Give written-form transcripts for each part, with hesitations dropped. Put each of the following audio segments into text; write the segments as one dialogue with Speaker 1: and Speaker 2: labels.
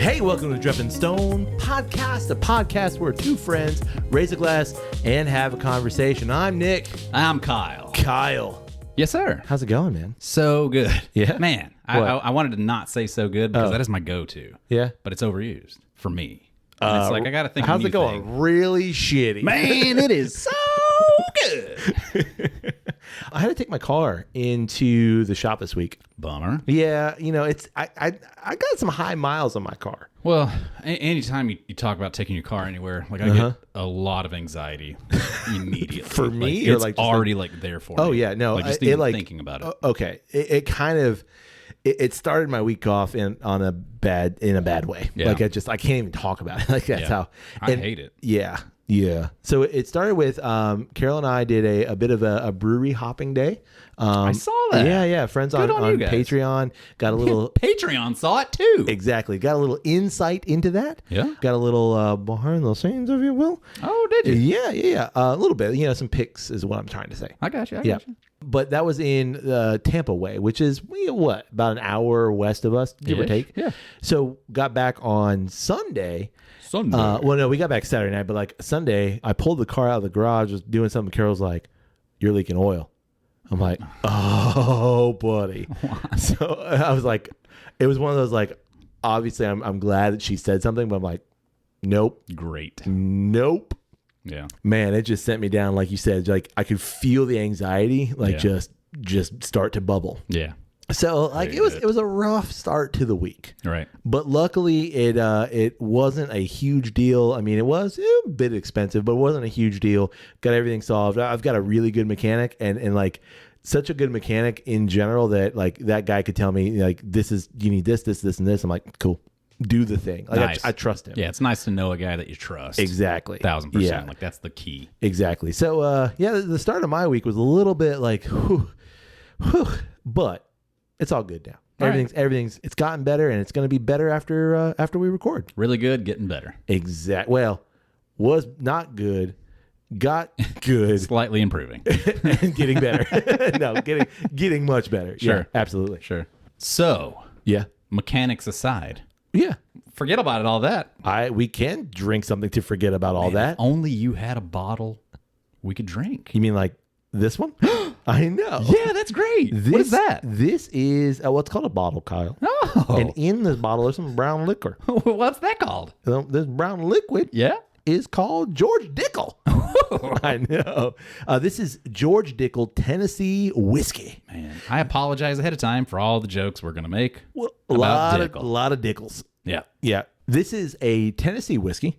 Speaker 1: Hey, welcome to Drop and Stone Podcast, a podcast where two friends raise a glass and have a conversation. I'm Nick.
Speaker 2: I'm Kyle.
Speaker 1: Kyle.
Speaker 2: Yes, sir.
Speaker 1: How's it going, man?
Speaker 2: So good.
Speaker 1: Yeah?
Speaker 2: Man, I wanted to not say so good because that is my go-to.
Speaker 1: Yeah?
Speaker 2: But it's overused for me. And it's like, I got to think of a
Speaker 1: how's
Speaker 2: new
Speaker 1: it going?
Speaker 2: thing.
Speaker 1: Really shitty.
Speaker 2: Man, it is so good.
Speaker 1: I had to take my car into the shop this week.
Speaker 2: Bummer.
Speaker 1: Yeah, you know, I got some high miles on my car.
Speaker 2: Well, anytime you talk about taking your car anywhere, like I get a lot of anxiety immediately.
Speaker 1: For me?
Speaker 2: Like,
Speaker 1: Or
Speaker 2: it's
Speaker 1: like just
Speaker 2: already like there for me.
Speaker 1: Oh, yeah, no.
Speaker 2: Like just
Speaker 1: it,
Speaker 2: even
Speaker 1: like,
Speaker 2: thinking about it.
Speaker 1: Okay. It kind of... It started my week off in a bad way.
Speaker 2: Yeah.
Speaker 1: Like I can't even talk about it. Like that's how
Speaker 2: I hate it.
Speaker 1: Yeah. Yeah. So it started with Carol and I did a bit of a brewery hopping day.
Speaker 2: I saw that.
Speaker 1: Yeah. Friends on
Speaker 2: you guys.
Speaker 1: Patreon got a little
Speaker 2: Patreon saw it too.
Speaker 1: exactly got a little insight into that.
Speaker 2: Yeah.
Speaker 1: Got a little behind the scenes, if you will.
Speaker 2: Oh, did you?
Speaker 1: Yeah. A little bit. You know, some pics is what I'm trying to say.
Speaker 2: I got you.
Speaker 1: Yeah. But that was in Tampa way, which is about an hour west of us, give or take.
Speaker 2: Yeah.
Speaker 1: So got back on Sunday.
Speaker 2: Sunday.
Speaker 1: Well, no, we got back Saturday night, but like Sunday, I pulled the car out of the garage, was doing something. Carol's like, "You're leaking oil." I'm like, "Oh, buddy." So I was like, it was one of those like, obviously, I'm glad that she said something, but I'm like, nope,
Speaker 2: Great.
Speaker 1: nope.
Speaker 2: Yeah.
Speaker 1: Man, it just sent me down, like you said. Like I could feel the anxiety, like
Speaker 2: Yeah.
Speaker 1: just start to bubble.
Speaker 2: Yeah.
Speaker 1: So like
Speaker 2: Very
Speaker 1: it was a rough start to the week,
Speaker 2: Right.
Speaker 1: but luckily it wasn't a huge deal. I mean, it was a bit expensive, but it wasn't a huge deal. Got everything solved. I've got a really good mechanic, and like such a good mechanic in general that like that guy could tell me like you need this, and this. I'm like, cool. Do the thing. Like
Speaker 2: Nice.
Speaker 1: I trust him.
Speaker 2: Yeah, it's nice to know a guy that you trust.
Speaker 1: Exactly.
Speaker 2: 1000%.
Speaker 1: Yeah.
Speaker 2: Like that's the key.
Speaker 1: Exactly. So the start of my week was a little bit like, whew, but it's all good now.
Speaker 2: All right.
Speaker 1: Everything's it's gotten better, and it's going to be better after we record.
Speaker 2: Really good, getting better.
Speaker 1: Well, was not good, got good,
Speaker 2: Slightly improving.
Speaker 1: and getting better. No, getting much better.
Speaker 2: Sure.
Speaker 1: Yeah, absolutely.
Speaker 2: Sure. So,
Speaker 1: Yeah.
Speaker 2: mechanics aside,
Speaker 1: Yeah.
Speaker 2: forget about it, all that.
Speaker 1: We can drink something to forget about all that.
Speaker 2: If only you had a bottle we could drink.
Speaker 1: You mean like this one? I know.
Speaker 2: Yeah, that's great. What is that?
Speaker 1: This is what's called a bottle, Kyle.
Speaker 2: Oh.
Speaker 1: And in this bottle, there's some brown liquor.
Speaker 2: What's that called?
Speaker 1: This brown liquid
Speaker 2: Yeah?
Speaker 1: is called George Dickel. I know. This is George Dickel Tennessee whiskey.
Speaker 2: Man, I apologize ahead of time for all the jokes we're going to make.
Speaker 1: Well,
Speaker 2: about
Speaker 1: a
Speaker 2: Dickel.
Speaker 1: lot of Dickels.
Speaker 2: Yeah.
Speaker 1: Yeah. This is a Tennessee whiskey.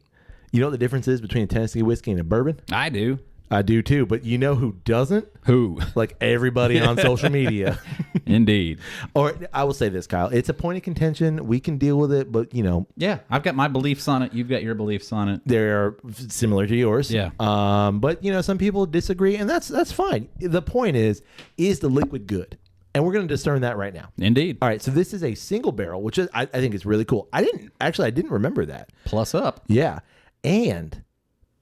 Speaker 1: You know what the difference is between a Tennessee whiskey and a bourbon?
Speaker 2: I do.
Speaker 1: I do too, but you know who doesn't?
Speaker 2: Who?
Speaker 1: Like everybody on social media.
Speaker 2: Indeed.
Speaker 1: Or I will say this, Kyle. It's a point of contention. We can deal with it, but you know,
Speaker 2: Yeah, I've got my beliefs on it. You've got your beliefs on it.
Speaker 1: they're similar to yours.
Speaker 2: Yeah.
Speaker 1: But you know, some people disagree, and that's fine. The point is the liquid good? And we're going to discern that right now.
Speaker 2: Indeed.
Speaker 1: All right. So this is a single barrel, which is I think is really cool. I didn't remember that.
Speaker 2: Plus up.
Speaker 1: Yeah. And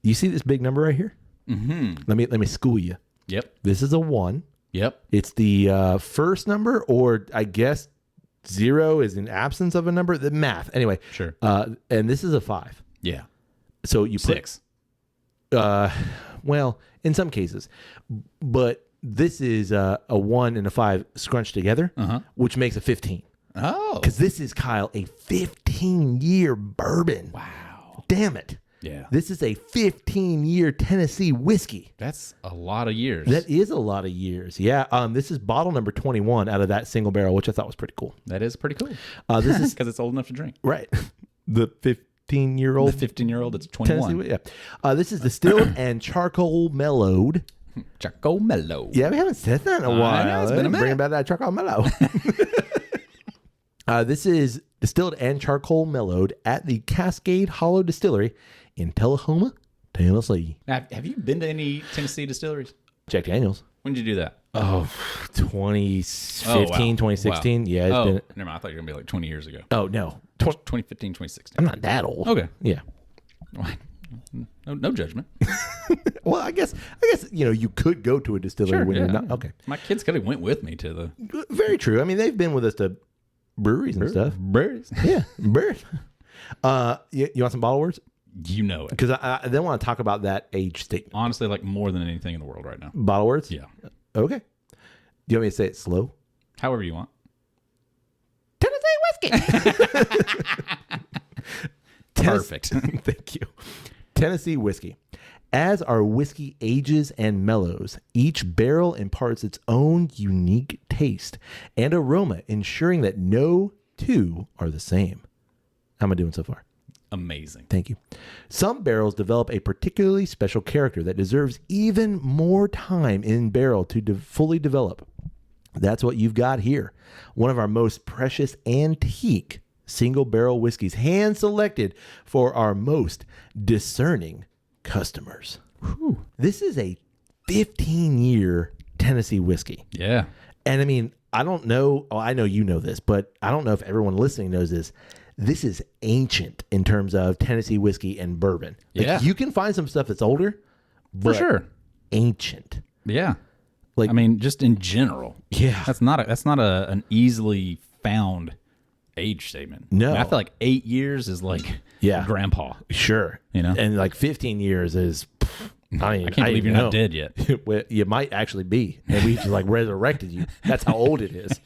Speaker 1: you see this big number right here?
Speaker 2: Mm-hmm.
Speaker 1: Let me school you.
Speaker 2: Yep.
Speaker 1: This is a 1.
Speaker 2: Yep.
Speaker 1: It's the first number, or I guess 0 is in absence of a number. The math. Anyway.
Speaker 2: Sure.
Speaker 1: And this is a 5.
Speaker 2: Yeah.
Speaker 1: So you put
Speaker 2: 6.
Speaker 1: Well, in some cases, but this is a 1 and a 5 scrunched together, which makes a 15.
Speaker 2: Oh.
Speaker 1: Because this is, Kyle, a 15-year bourbon.
Speaker 2: Wow.
Speaker 1: Damn it.
Speaker 2: Yeah.
Speaker 1: This is a 15-year Tennessee whiskey.
Speaker 2: That's a lot of years.
Speaker 1: That is a lot of years. Yeah. This is bottle number 21 out of that single barrel, which I thought was pretty cool.
Speaker 2: That is pretty cool.
Speaker 1: This is
Speaker 2: Because it's old enough to drink.
Speaker 1: right. The 15-year-old
Speaker 2: The 15-year-old that's 21.
Speaker 1: Tennessee. Yeah. This is distilled and charcoal mellowed.
Speaker 2: Charco Mellow.
Speaker 1: Yeah, we haven't said that in a while.
Speaker 2: know, it's been a minute.
Speaker 1: Bring back that charcoal mellow. This is distilled and charcoal mellowed at the Cascade Hollow Distillery in Tullahoma, Tennessee.
Speaker 2: Have you been to any Tennessee distilleries?
Speaker 1: Jack Daniels.
Speaker 2: When did you do that?
Speaker 1: Oh, 2015,
Speaker 2: Oh, wow.
Speaker 1: 2016.
Speaker 2: Wow.
Speaker 1: Yeah, it's
Speaker 2: Oh,
Speaker 1: been.
Speaker 2: never mind. I thought you were going to be like 20 years ago.
Speaker 1: Oh, no.
Speaker 2: 2015, 2016.
Speaker 1: I'm not that old.
Speaker 2: Okay.
Speaker 1: Yeah.
Speaker 2: No judgment.
Speaker 1: Well, I guess you know you could go to a distillery when you're not. Okay.
Speaker 2: My kids could have went with me to the
Speaker 1: Very true. I mean, they've been with us to breweries and stuff.
Speaker 2: breweries.
Speaker 1: Yeah, breweries. You want some bottle words?
Speaker 2: You know it.
Speaker 1: Because I then want to talk about that age statement.
Speaker 2: Honestly, like more than anything in the world right now.
Speaker 1: Bottle words?
Speaker 2: Yeah.
Speaker 1: Okay. Do you want me to say it slow?
Speaker 2: However you want.
Speaker 1: Tennessee whiskey.
Speaker 2: Perfect.
Speaker 1: Thank you. Tennessee whiskey. As our whiskey ages and mellows, each barrel imparts its own unique taste and aroma, ensuring that no two are the same. How am I doing so far?
Speaker 2: Amazing.
Speaker 1: Thank you. Some barrels develop a particularly special character that deserves even more time in barrel to fully develop. That's what you've got here. One of our most precious antique single barrel whiskeys, hand selected for our most discerning customers. Whew. This is a 15-year Tennessee whiskey.
Speaker 2: Yeah.
Speaker 1: And I mean, I don't know. Oh, I know you know this, but I don't know if everyone listening knows this. This is ancient in terms of Tennessee whiskey and bourbon. Like,
Speaker 2: Yeah.
Speaker 1: you can find some stuff that's older, but
Speaker 2: For sure.
Speaker 1: ancient.
Speaker 2: Yeah.
Speaker 1: Like,
Speaker 2: I mean, just in general.
Speaker 1: Yeah.
Speaker 2: That's not an easily found age statement.
Speaker 1: No.
Speaker 2: I mean, I feel like 8 years is like grandpa.
Speaker 1: Sure.
Speaker 2: You know?
Speaker 1: And like 15 years is, I
Speaker 2: can't believe you're not dead yet.
Speaker 1: Well, you might actually be. Maybe we just like resurrected you. That's how old it is.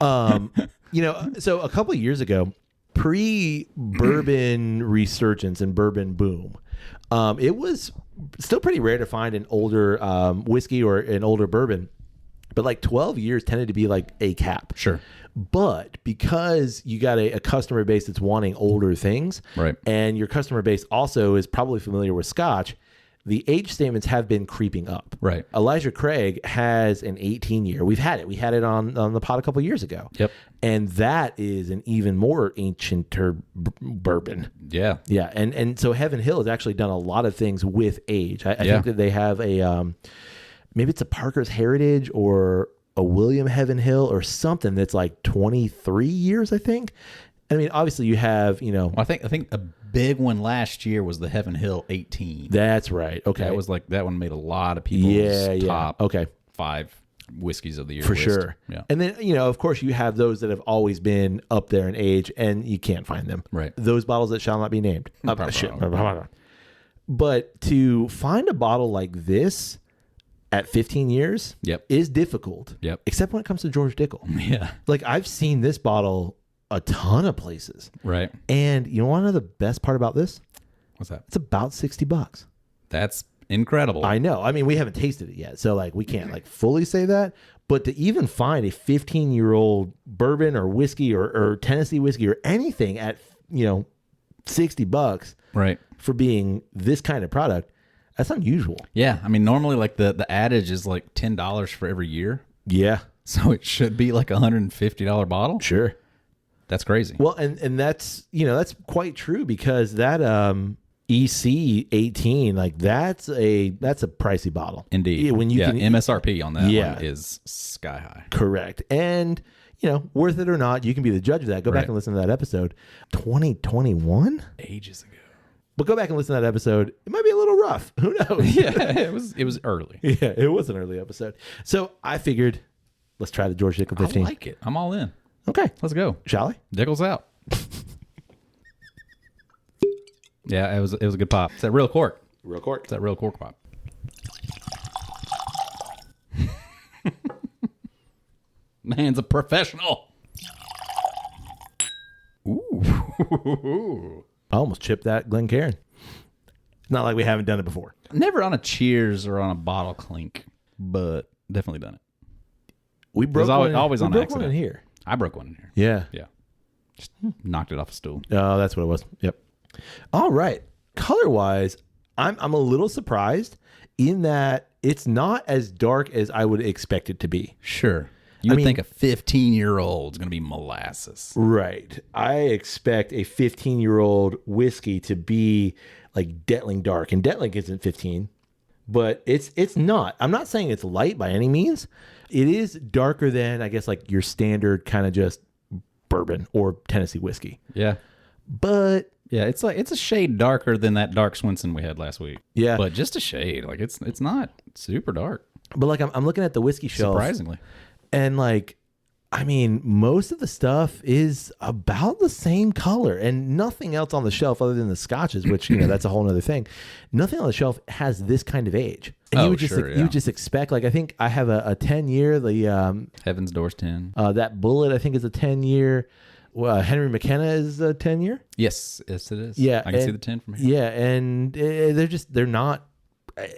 Speaker 1: So a couple of years ago, pre-bourbon resurgence and bourbon boom, it was still pretty rare to find an older whiskey or an older bourbon, but like 12 years tended to be like a cap.
Speaker 2: Sure.
Speaker 1: But because you got a customer base that's wanting older things,
Speaker 2: right,
Speaker 1: and your customer base also is probably familiar with Scotch, the age statements have been creeping up.
Speaker 2: Right.
Speaker 1: Elijah Craig has an 18-year. We've had it. We had it on the pod a couple of years ago.
Speaker 2: Yep.
Speaker 1: And that is an even more ancienter bourbon.
Speaker 2: Yeah.
Speaker 1: Yeah. And so Heaven Hill has actually done a lot of things with age. I think that they have a, maybe it's a Parker's Heritage or a William Heaven Hill or something that's like 23 years, I think. I mean, obviously you have,
Speaker 2: Well, I think a big one last year was the Heaven Hill 18.
Speaker 1: That's right. Okay.
Speaker 2: That was like, that one made a lot of people's top
Speaker 1: okay.
Speaker 2: 5 whiskeys of the year
Speaker 1: for
Speaker 2: list.
Speaker 1: Sure.
Speaker 2: Yeah.
Speaker 1: And then, of course you have those that have always been up there in age and you can't find them.
Speaker 2: Right.
Speaker 1: Those bottles that shall not be named. But to find a bottle like this at 15 years is difficult.
Speaker 2: Yep.
Speaker 1: Except when it comes to George Dickel.
Speaker 2: Yeah.
Speaker 1: Like I've seen this bottle a ton of places.
Speaker 2: Right.
Speaker 1: And you want to know the best part about this?
Speaker 2: What's that?
Speaker 1: It's about $60.
Speaker 2: That's incredible.
Speaker 1: I know. I mean, we haven't tasted it yet, so like we can't like fully say that. But to even find a 15-year-old bourbon or whiskey or Tennessee whiskey or anything at $60,
Speaker 2: right,
Speaker 1: for being this kind of product, that's unusual.
Speaker 2: Yeah, I mean, normally like the adage is like $10 for every year.
Speaker 1: Yeah.
Speaker 2: So it should be like $150 bottle.
Speaker 1: Sure.
Speaker 2: That's crazy.
Speaker 1: Well, and that's that's quite true because that EC 18, like that's a pricey bottle.
Speaker 2: Indeed.
Speaker 1: When you can
Speaker 2: MSRP on that one is sky high.
Speaker 1: Correct. And worth it or not, you can be the judge of that. Go back and listen to that episode. 2021?
Speaker 2: Ages ago.
Speaker 1: But go back and listen to that episode. It might be a little rough. Who knows?
Speaker 2: Yeah, it was early.
Speaker 1: Yeah, it was an early episode. So I figured, let's try the George Dickel 15.
Speaker 2: I like it. I'm all in.
Speaker 1: Okay.
Speaker 2: Let's go.
Speaker 1: Shall we?
Speaker 2: Dickel's out. Yeah, it was a good pop. It's that real cork.
Speaker 1: Real cork.
Speaker 2: It's that real cork pop. Man's a professional. Ooh.
Speaker 1: I almost chipped that Glencairn. It's not like we haven't done it before.
Speaker 2: Never on a cheers or on a bottle clink, but definitely done it.
Speaker 1: We broke one.
Speaker 2: Always on
Speaker 1: broke
Speaker 2: accident.
Speaker 1: One in here.
Speaker 2: I broke one in here.
Speaker 1: Yeah.
Speaker 2: Yeah. Just knocked it off a stool.
Speaker 1: Oh, that's what it was. Yep. All right. Color-wise, I'm a little surprised in that it's not as dark as I would expect it to be.
Speaker 2: Sure. You would think a 15-year-old is going to be molasses.
Speaker 1: Right. I expect a 15-year-old whiskey to be like Detling dark. And Detling isn't 15, but it's not. I'm not saying it's light by any means. It is darker than, I guess, like your standard kind of just bourbon or Tennessee whiskey.
Speaker 2: Yeah.
Speaker 1: But
Speaker 2: yeah, it's a shade darker than that dark Swinson we had last week.
Speaker 1: Yeah.
Speaker 2: But just a shade. Like it's not super dark.
Speaker 1: But like I'm looking at the whiskey shelf.
Speaker 2: Surprisingly.
Speaker 1: And like I mean, most of the stuff is about the same color, and nothing else on the shelf other than the scotches, which, that's a whole other thing. Nothing on the shelf has this kind of age. And you would just expect, like, I think I have a 10-year, the
Speaker 2: Heaven's Door's 10.
Speaker 1: That Bullet, I think, is a 10-year. Henry McKenna is a 10-year.
Speaker 2: Yes, it is.
Speaker 1: Yeah,
Speaker 2: I can see the 10 from here.
Speaker 1: Yeah, and they're not.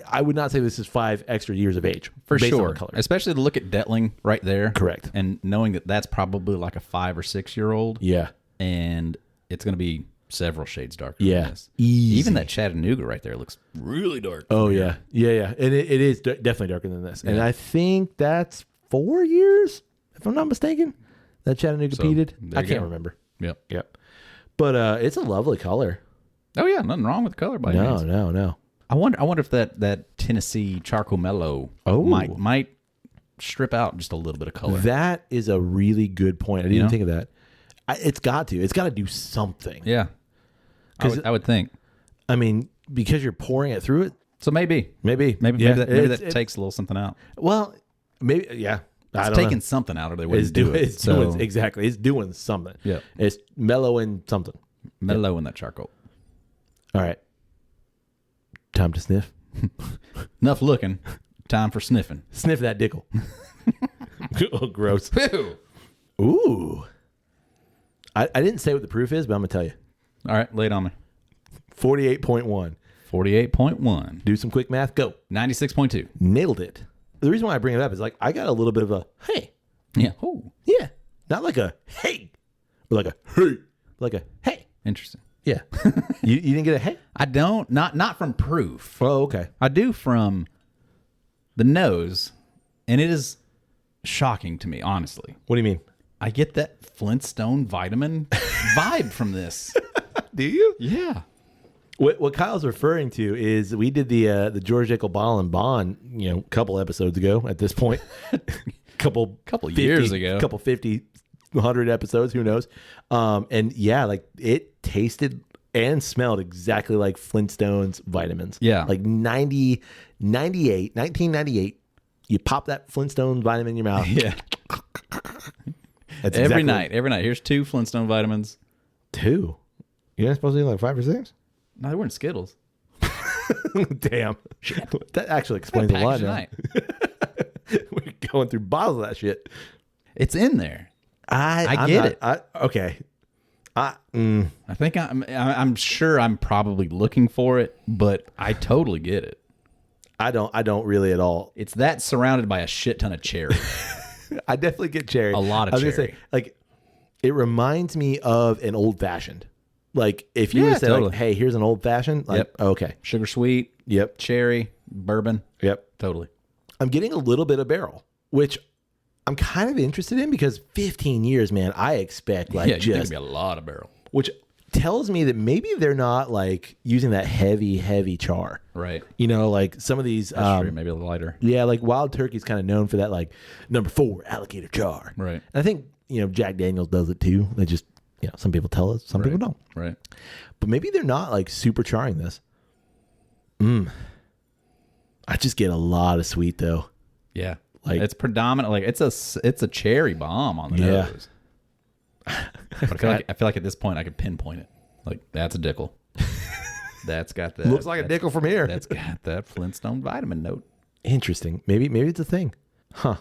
Speaker 1: I would not say this is 5 extra years of age
Speaker 2: For
Speaker 1: based on
Speaker 2: sure.
Speaker 1: the color.
Speaker 2: Especially to look at Detling right there.
Speaker 1: Correct.
Speaker 2: And knowing that that's probably like a 5 or 6-year-old.
Speaker 1: Yeah.
Speaker 2: And it's going to be several shades darker
Speaker 1: Yeah.
Speaker 2: than this.
Speaker 1: Easy.
Speaker 2: Even that Chattanooga right there looks really dark.
Speaker 1: Oh, yeah. Yeah. And it is definitely darker than this. And I think that's 4 years, if I'm not mistaken, that Chattanooga peated. I can't remember.
Speaker 2: Yep.
Speaker 1: But it's a lovely color.
Speaker 2: Oh, yeah. Nothing wrong with the color by any means.
Speaker 1: No.
Speaker 2: I wonder if that Tennessee Charco Mellow might strip out just a little bit of color.
Speaker 1: That is a really good point. I didn't even think of that. It's got to. It's got to do something.
Speaker 2: Yeah. I would think.
Speaker 1: I mean, because you're pouring it through it.
Speaker 2: So maybe that takes a little something out.
Speaker 1: Well, maybe, yeah.
Speaker 2: It's taking something out of the way to do it.
Speaker 1: Exactly. It's doing something.
Speaker 2: Yeah.
Speaker 1: It's mellowing something.
Speaker 2: Mellow in that charcoal.
Speaker 1: All right. Time to sniff.
Speaker 2: Enough looking. Time for sniffing.
Speaker 1: Sniff that Dickel. Oh, gross.
Speaker 2: Ew.
Speaker 1: Ooh. I didn't say what the proof is, but I'm going to tell you.
Speaker 2: All right, lay it on me.
Speaker 1: 48.1.
Speaker 2: 48.1.
Speaker 1: Do some quick math. Go.
Speaker 2: 96.2.
Speaker 1: Nailed it. The reason why I bring it up is like I got a little bit of a hey.
Speaker 2: Yeah. Oh.
Speaker 1: Yeah. Not like a hey. Or like a hey. Like a hey.
Speaker 2: Interesting.
Speaker 1: Yeah. you didn't get a hey?
Speaker 2: I don't. Not from proof.
Speaker 1: Oh, okay.
Speaker 2: I do from the nose, and it is shocking to me, honestly.
Speaker 1: What do you mean?
Speaker 2: I get that Flintstone vitamin vibe from this.
Speaker 1: Do you?
Speaker 2: Yeah.
Speaker 1: What Kyle's referring to is we did the George Dickel Bottle and Bond, a couple episodes ago at this point. couple
Speaker 2: 50, years ago.
Speaker 1: Couple 50, 100 episodes, who knows. And yeah, like it tasted and smelled exactly like Flintstone's vitamins.
Speaker 2: Yeah.
Speaker 1: Like 1998, you pop that Flintstone vitamin in your mouth.
Speaker 2: Yeah.
Speaker 1: That's
Speaker 2: every night. Here's 2 Flintstone vitamins.
Speaker 1: 2? You're not supposed to do like 5 or 6?
Speaker 2: No, they weren't Skittles.
Speaker 1: Damn. That actually explains a lot now. We're going through bottles of that shit.
Speaker 2: It's in there.
Speaker 1: I
Speaker 2: get it.
Speaker 1: Okay.
Speaker 2: I think I'm sure I'm probably looking for it, but I totally get it.
Speaker 1: I don't really at all.
Speaker 2: It's that surrounded by a shit ton of cherry.
Speaker 1: I definitely get cherry.
Speaker 2: A lot of
Speaker 1: I was
Speaker 2: cherry.
Speaker 1: gonna say, like, it reminds me of an old fashioned. Like if you were to say,
Speaker 2: totally.
Speaker 1: like, hey, here's an old fashioned. Like,
Speaker 2: Yep.
Speaker 1: Okay.
Speaker 2: Sugar sweet.
Speaker 1: Yep.
Speaker 2: Cherry. Bourbon.
Speaker 1: Yep.
Speaker 2: Totally.
Speaker 1: I'm getting a little bit of barrel, which I'm kind of interested in because 15 years, man, I expect like
Speaker 2: It's gonna be a lot of barrel.
Speaker 1: which tells me that maybe they're not like using that heavy char.
Speaker 2: Right.
Speaker 1: Like some of these,
Speaker 2: That's true. Maybe a little lighter.
Speaker 1: yeah, like Wild Turkey's kind of known for that, like number 4 alligator char.
Speaker 2: Right.
Speaker 1: And I think, Jack Daniels does it too. They just, some people tell us, some people don't.
Speaker 2: Right.
Speaker 1: But maybe they're not like super charring this. I just get a lot of sweet though.
Speaker 2: Yeah.
Speaker 1: Like
Speaker 2: it's predominant. Like it's a cherry bomb on the nose. But I feel like at this point I could pinpoint it. Like that's a Dickel. That's got that.
Speaker 1: Looks like a Dickel from here.
Speaker 2: That's got that Flintstone vitamin note.
Speaker 1: Interesting. Maybe it's a thing. Huh.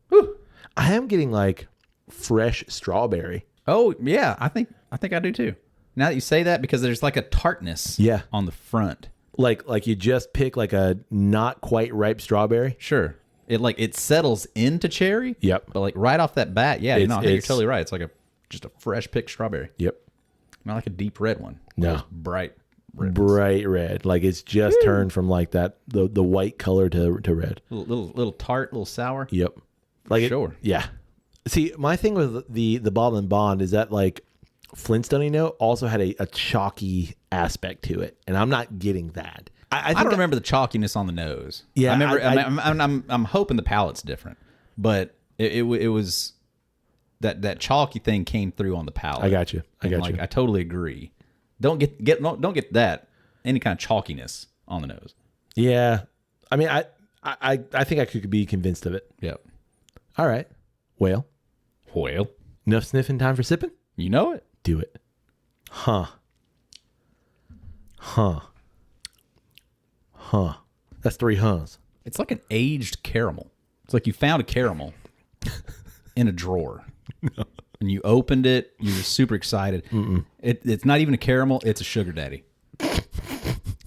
Speaker 2: Whew.
Speaker 1: I am getting like fresh strawberry.
Speaker 2: Oh yeah, I think I do too. Now that you say that, because there's like a tartness.
Speaker 1: Yeah.
Speaker 2: On the front.
Speaker 1: Like you just pick like a not quite ripe strawberry.
Speaker 2: Sure. It settles into cherry.
Speaker 1: Yep.
Speaker 2: But like right off that bat, yeah, you're
Speaker 1: It's-
Speaker 2: totally right. It's like just a fresh picked strawberry.
Speaker 1: Yep.
Speaker 2: Not like a deep red one.
Speaker 1: No.
Speaker 2: Those bright red.
Speaker 1: Bright red. Like it's just turned from like that the white color to red.
Speaker 2: Little tart, little sour.
Speaker 1: Yep. Like
Speaker 2: Sure.
Speaker 1: Yeah. See, my thing with the Bottle and Bond is that like Flintstone note also had a chalky aspect to it, and I'm not getting that. I
Speaker 2: don't remember the chalkiness on the nose.
Speaker 1: Yeah,
Speaker 2: I remember. I'm hoping the palate's different, but it was that chalky thing came through on the palate.
Speaker 1: I got you. I
Speaker 2: totally agree. Don't get that any kind of chalkiness on the nose.
Speaker 1: Yeah. I mean, I think I could be convinced of it.
Speaker 2: Yep.
Speaker 1: All right. Well,
Speaker 2: Well,
Speaker 1: Enough sniffing time for sipping?
Speaker 2: you know it.
Speaker 1: Do it. Huh. That's 3 huhs.
Speaker 2: It's like an aged caramel. It's like you found a caramel in a drawer. And you opened it. You were super excited. It's not even a caramel. It's a sugar daddy.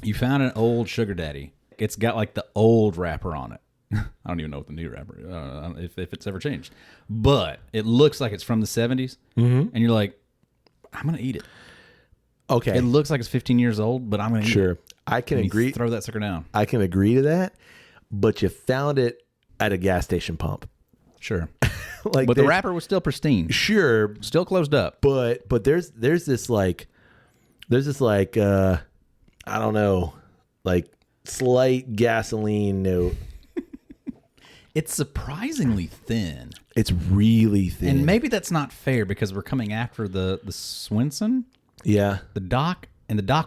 Speaker 2: You found an old sugar daddy. It's got like the old wrapper on it. I don't even know what the new wrapper is, if it's ever changed. But it looks like it's from the 70s. And you're like, I'm going to eat it.
Speaker 1: Okay.
Speaker 2: It looks like it's 15 years old, but I'm going to eat it.
Speaker 1: I can agree.
Speaker 2: Throw that sucker down.
Speaker 1: I can agree to that. But you found it at a gas station pump.
Speaker 2: Sure.
Speaker 1: Like,
Speaker 2: But the wrapper was still pristine.
Speaker 1: Sure.
Speaker 2: Still closed up.
Speaker 1: But there's this I don't know, like slight gasoline note.
Speaker 2: It's surprisingly thin.
Speaker 1: It's really thin.
Speaker 2: And maybe that's not fair because we're coming after the Swenson.
Speaker 1: Yeah.
Speaker 2: The Doc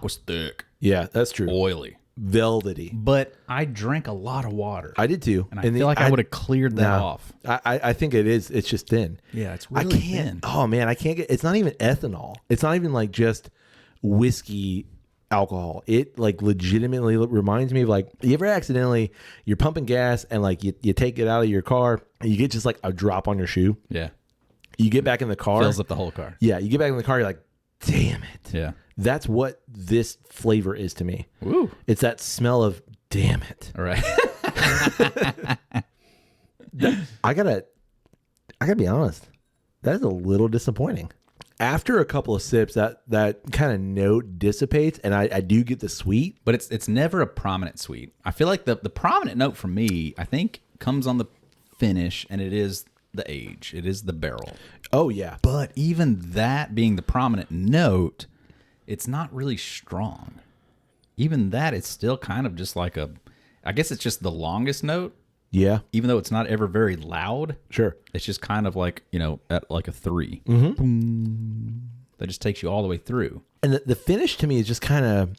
Speaker 2: was thick.
Speaker 1: Yeah, that's true.
Speaker 2: Oily.
Speaker 1: Velvety.
Speaker 2: But I drank a lot of water.
Speaker 1: I did too.
Speaker 2: And I feel like I would have cleared that off.
Speaker 1: I think it is. It's just thin.
Speaker 2: Yeah, it's really thin.
Speaker 1: Oh, man, I can't get... It's not even ethanol. It's not even like just whiskey alcohol. It like legitimately reminds me of like, you ever accidentally, you're pumping gas and like you take it out of your car and you get just like a drop on your shoe.
Speaker 2: Yeah.
Speaker 1: You get back in the car.
Speaker 2: Fills up the whole car.
Speaker 1: Yeah, you get back in the car, you're like, damn it.
Speaker 2: Yeah.
Speaker 1: That's what this flavor is to me.
Speaker 2: Woo.
Speaker 1: It's that smell of damn it.
Speaker 2: All right.
Speaker 1: I gotta be honest. That is a little disappointing. After a couple of sips, that kind of note dissipates, and I do get the sweet.
Speaker 2: But it's never a prominent sweet. I feel like the prominent note for me, I think, comes on the finish, and it is the age. It is the barrel.
Speaker 1: Oh, yeah.
Speaker 2: But even that being the prominent note, it's not really strong. Even that, it's still kind of just like I guess it's just the longest note.
Speaker 1: Yeah.
Speaker 2: Even though it's not ever very loud.
Speaker 1: Sure.
Speaker 2: It's just kind of like, at like a 3.
Speaker 1: Mm-hmm.
Speaker 2: Boom. That just takes you all the way through.
Speaker 1: And the finish to me is just kind of,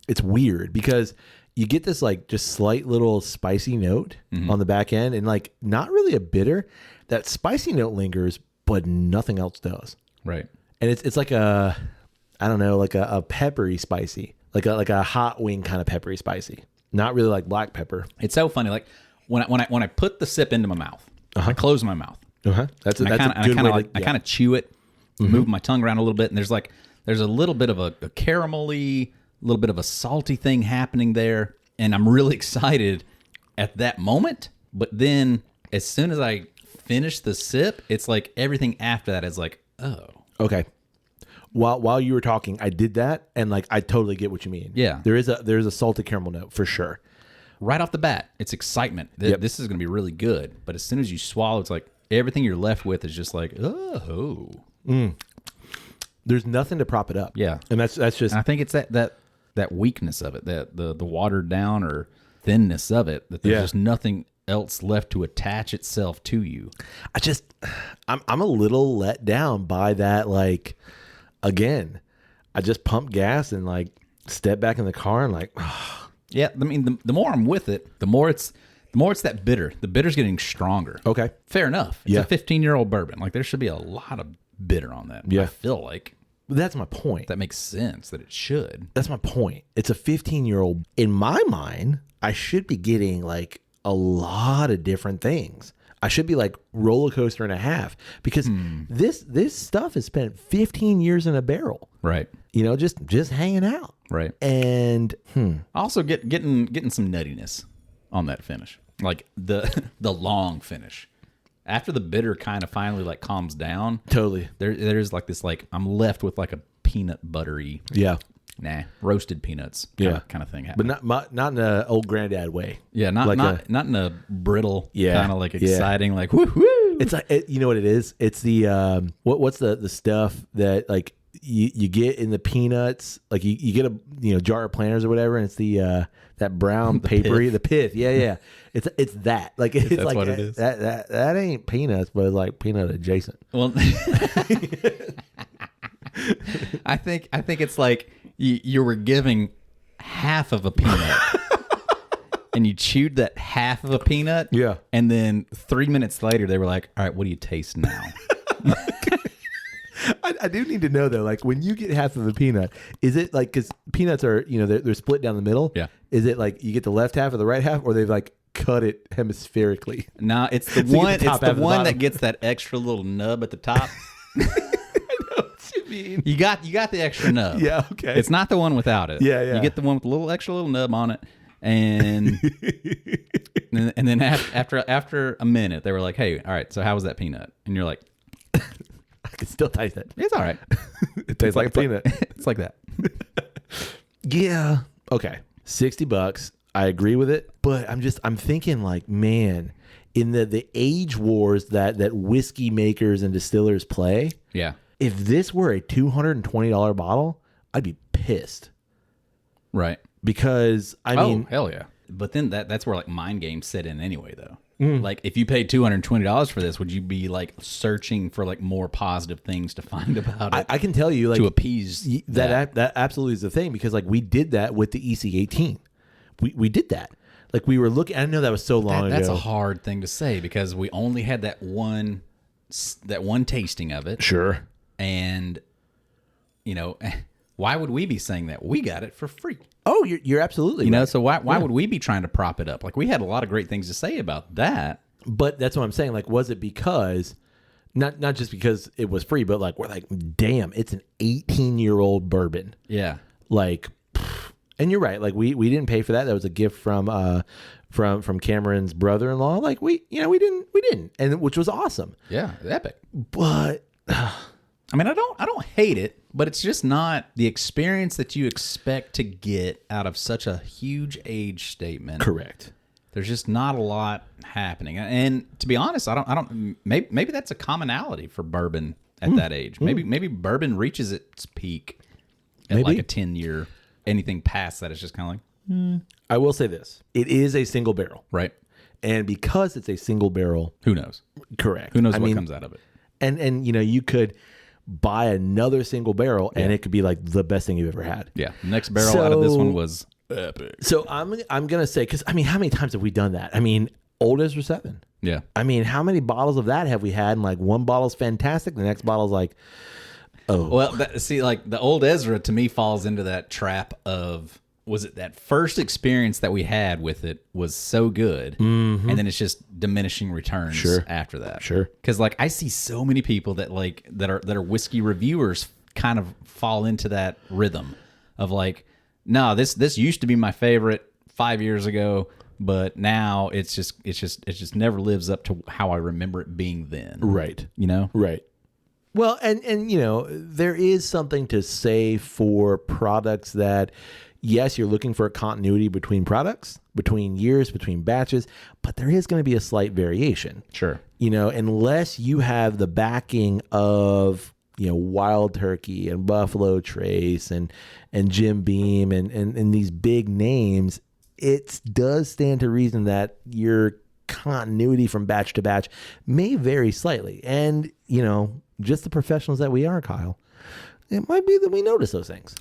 Speaker 1: it's weird because you get this like just slight little spicy note on the back end and like not really a bitter. That spicy note lingers, but nothing else does.
Speaker 2: Right.
Speaker 1: And it's like a, I don't know, like a peppery spicy, like a hot wing kind of peppery spicy. Not really like black pepper.
Speaker 2: It's so funny. Like when I put the sip into my mouth, I close my mouth.
Speaker 1: That's a good way.
Speaker 2: I kind of chew it, move my tongue around a little bit, and there's a little bit of a caramelly, a little bit of a salty thing happening there, and I'm really excited at that moment. But then as soon as I finish the sip, it's like everything after that is like, oh,
Speaker 1: okay. While you were talking, I did that, and like I totally get what you mean.
Speaker 2: Yeah,
Speaker 1: there's a salted caramel note for sure.
Speaker 2: Right off the bat, it's excitement.
Speaker 1: Yep.
Speaker 2: This is going to be really good. But as soon as you swallow, it's like everything you're left with is just like, oh.
Speaker 1: There's nothing to prop it up.
Speaker 2: Yeah,
Speaker 1: and that's just.
Speaker 2: And I think it's that weakness of it, that the watered down or thinness of it, that there's just nothing else left to attach itself to you.
Speaker 1: I'm a little let down by that. Like, again, I just pumped gas and like step back in the car and like.
Speaker 2: Yeah, I mean, the more I'm with it, the more it's that bitter. The bitter's getting stronger.
Speaker 1: Okay.
Speaker 2: Fair enough. It's a 15-year-old bourbon. Like, there should be a lot of bitter on that.
Speaker 1: Yeah.
Speaker 2: I feel like
Speaker 1: that's my point.
Speaker 2: that makes sense that it should.
Speaker 1: That's my point. It's a 15-year-old. In my mind, I should be getting like a lot of different things. I should be like roller coaster and a half because this stuff has spent 15 years in a barrel.
Speaker 2: Right.
Speaker 1: Just hanging out.
Speaker 2: Right.
Speaker 1: And
Speaker 2: Also getting some nuttiness on that finish. Like the long finish. After the bitter kind of finally like calms down.
Speaker 1: Totally.
Speaker 2: There's like this like I'm left with like a peanut buttery.
Speaker 1: Yeah.
Speaker 2: Roasted peanuts. Kind of thing happening.
Speaker 1: But not in an old granddad way.
Speaker 2: Yeah, not in a brittle kind of like exciting like woo woo.
Speaker 1: It's like you know what it is? It's the what's the stuff that like you get in the peanuts, like you get a jar of Planters or whatever, and it's the that brown papery, the pith. Yeah. It's that. Like it's
Speaker 2: That's
Speaker 1: like
Speaker 2: what it is.
Speaker 1: That ain't peanuts, but it's like peanut adjacent.
Speaker 2: Well, I think it's like you were giving half of a peanut. And you chewed that half of a peanut.
Speaker 1: Yeah.
Speaker 2: And then 3 minutes later, they were like, all right, what do you taste now?
Speaker 1: I do need to know though, like when you get half of a peanut, is it like, because peanuts are, they're split down the middle.
Speaker 2: Yeah.
Speaker 1: Is it like you get the left half or the right half, or they've like cut it hemispherically?
Speaker 2: No, it's the
Speaker 1: So
Speaker 2: one.
Speaker 1: you get the top
Speaker 2: It's the
Speaker 1: half and the
Speaker 2: one
Speaker 1: bottom.
Speaker 2: that gets that extra little nub at the top.
Speaker 1: I know what you mean.
Speaker 2: You got the extra nub.
Speaker 1: Yeah, okay.
Speaker 2: It's not the one without it.
Speaker 1: Yeah, yeah.
Speaker 2: You get the one with a little extra little nub on it, and and then after a minute, they were like, "Hey, all right, so how was that peanut?" And you're like,
Speaker 1: I can still taste it.
Speaker 2: "It's all right.
Speaker 1: It tastes like a peanut.
Speaker 2: It's like that."
Speaker 1: Yeah. Okay. $60. I agree with it, but I'm thinking like, man, in the age wars that whiskey makers and distillers play,
Speaker 2: Yeah.
Speaker 1: if this were a $220 bottle, I'd be pissed.
Speaker 2: Right.
Speaker 1: Because I mean,
Speaker 2: hell yeah. But then that's where like mind games set in anyway, though. Like if you paid $220 for this, would you be like searching for like more positive things to find about it?
Speaker 1: I can tell you, like,
Speaker 2: to appease
Speaker 1: that absolutely is the thing, because like we did that with the EC18. We did that. Like we were looking. I know that was so long
Speaker 2: That's
Speaker 1: ago.
Speaker 2: a hard thing to say because we only had that one tasting of it.
Speaker 1: Sure.
Speaker 2: And why would we be saying that? We got it for free.
Speaker 1: Oh, you're absolutely right.
Speaker 2: So why would we be trying to prop it up? Like we had a lot of great things to say about that.
Speaker 1: But that's what I'm saying. Like, was it because not just because it was free, but like we're like, damn, it's an 18-year-old bourbon.
Speaker 2: Yeah.
Speaker 1: Like, and you're right. Like we didn't pay for that. That was a gift from Cameron's brother-in-law. Like we didn't, and which was awesome.
Speaker 2: Yeah. Epic.
Speaker 1: But
Speaker 2: I mean, I don't hate it, but it's just not the experience that you expect to get out of such a huge age statement.
Speaker 1: correct.
Speaker 2: There's just not a lot happening. And to be honest, I don't maybe that's a commonality for bourbon at that age. Maybe bourbon reaches its peak at like a 10-year. Anything past that is just kind of like,
Speaker 1: I will say this: it is a single barrel,
Speaker 2: right.
Speaker 1: and because it's a single barrel,
Speaker 2: Who knows?
Speaker 1: correct.
Speaker 2: Who knows
Speaker 1: I
Speaker 2: what
Speaker 1: mean,
Speaker 2: comes out of it?
Speaker 1: And you could buy another single barrel, and it could be like the best thing you've ever had.
Speaker 2: Yeah. The next barrel out of this one was epic.
Speaker 1: So I'm gonna say, because I mean, how many times have we done that? I mean, Old Ezra 7.
Speaker 2: Yeah.
Speaker 1: I mean, how many bottles of that have we had? And like one bottle's fantastic, the next bottle's like, oh.
Speaker 2: Well, like the old Ezra to me falls into that trap of, was it that first experience that we had with it was so good, and then it's just diminishing returns after that.
Speaker 1: Sure.
Speaker 2: Because like I see so many people that are whiskey reviewers kind of fall into that rhythm of like, no, this used to be my favorite 5 years ago, but now it just never lives up to how I remember it being then.
Speaker 1: Right. Right. Well, and there is something to say for products that, yes, you're looking for a continuity between products, between years, between batches, but there is going to be a slight variation.
Speaker 2: Sure.
Speaker 1: Unless you have the backing of, Wild Turkey and Buffalo Trace and Jim Beam and these big names, it does stand to reason that your continuity from batch to batch may vary slightly. And, just the professionals that we are, Kyle, it might be that we notice those things.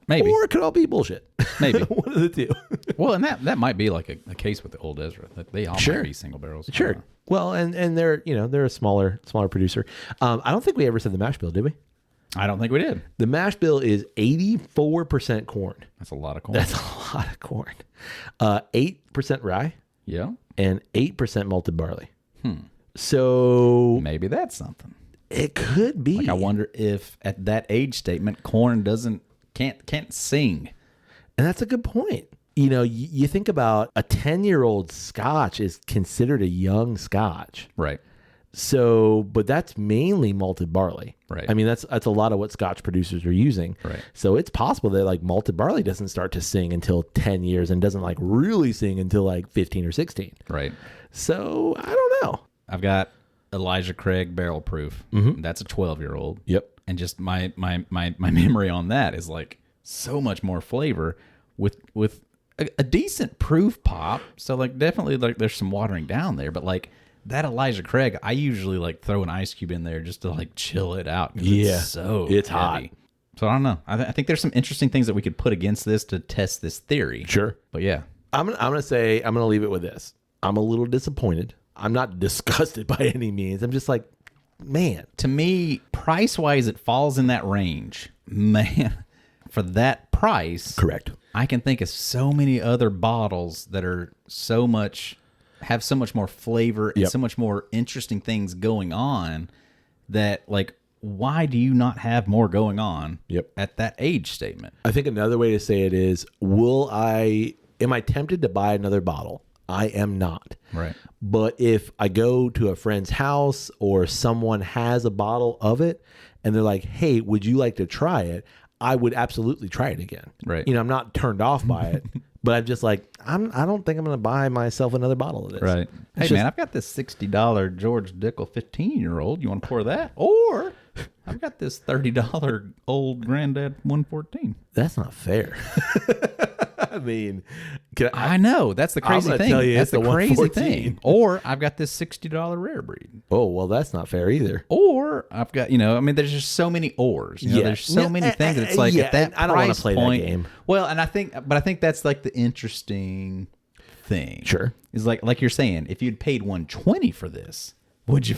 Speaker 2: Maybe.
Speaker 1: Or it could all be bullshit.
Speaker 2: Maybe.
Speaker 1: One of the two.
Speaker 2: Well, and that might be like a case with the old Ezra. That they all might be single barrels.
Speaker 1: Sure. Well, and they're, they're a smaller producer. I don't think we ever said the mash bill, did we?
Speaker 2: I don't think we did.
Speaker 1: The mash bill is 84% corn.
Speaker 2: That's a lot of corn.
Speaker 1: That's a lot of corn. 8% rye.
Speaker 2: Yeah.
Speaker 1: And 8% malted barley. So
Speaker 2: maybe that's something.
Speaker 1: It could be.
Speaker 2: Like I wonder if at that age statement, corn can't sing.
Speaker 1: And that's a good point. You think about a 10-year-old Scotch is considered a young Scotch.
Speaker 2: Right.
Speaker 1: So, but that's mainly malted barley.
Speaker 2: Right.
Speaker 1: I mean, that's a lot of what Scotch producers are using.
Speaker 2: Right.
Speaker 1: So it's possible that like malted barley doesn't start to sing until 10 years and doesn't like really sing until like 15 or 16.
Speaker 2: Right.
Speaker 1: So I don't know.
Speaker 2: I've got Elijah Craig barrel proof. That's a 12-year-old.
Speaker 1: Yep.
Speaker 2: And just my memory on that is like so much more flavor with a decent proof pop. So like definitely like there's some watering down there, but like that Elijah Craig, I usually like throw an ice cube in there just to like chill it out.
Speaker 1: Yeah.
Speaker 2: It's hot. So I don't know. I think there's some interesting things that we could put against this to test this theory.
Speaker 1: Sure.
Speaker 2: But yeah.
Speaker 1: I'm gonna leave it with this. I'm a little disappointed. I'm not disgusted by any means. I'm just like, man.
Speaker 2: To me, price-wise, it falls in that range. Man, for that price,
Speaker 1: Correct.
Speaker 2: I can think of so many other bottles that are have so much more flavor and so much more interesting things going on that, like, why do you not have more going on at that age statement?
Speaker 1: I think another way to say it is, am I tempted to buy another bottle? I am not.
Speaker 2: Right.
Speaker 1: But if I go to a friend's house or someone has a bottle of it and they're like, hey, would you like to try it? I would absolutely try it again.
Speaker 2: Right.
Speaker 1: You know, I'm not turned off by it, but I'm just like, I don't think I'm going to buy myself another bottle of this.
Speaker 2: Right. Hey, man, I've got this $60 George Dickel 15-year-old. You want to pour that? Or I've got this $30 old Granddad 114.
Speaker 1: That's not fair. I mean,
Speaker 2: I know. That's the crazy thing. That's the crazy thing. Or I've got this $60 rare breed.
Speaker 1: Oh, well, that's not fair either.
Speaker 2: Or I've got, I mean, there's just so many ors. There's so many things. It's like at that
Speaker 1: I don't want to
Speaker 2: price
Speaker 1: play
Speaker 2: point,
Speaker 1: that game.
Speaker 2: Well, and I think that's like the interesting thing.
Speaker 1: Sure.
Speaker 2: Is like you're saying, if you'd paid $120 for this, would you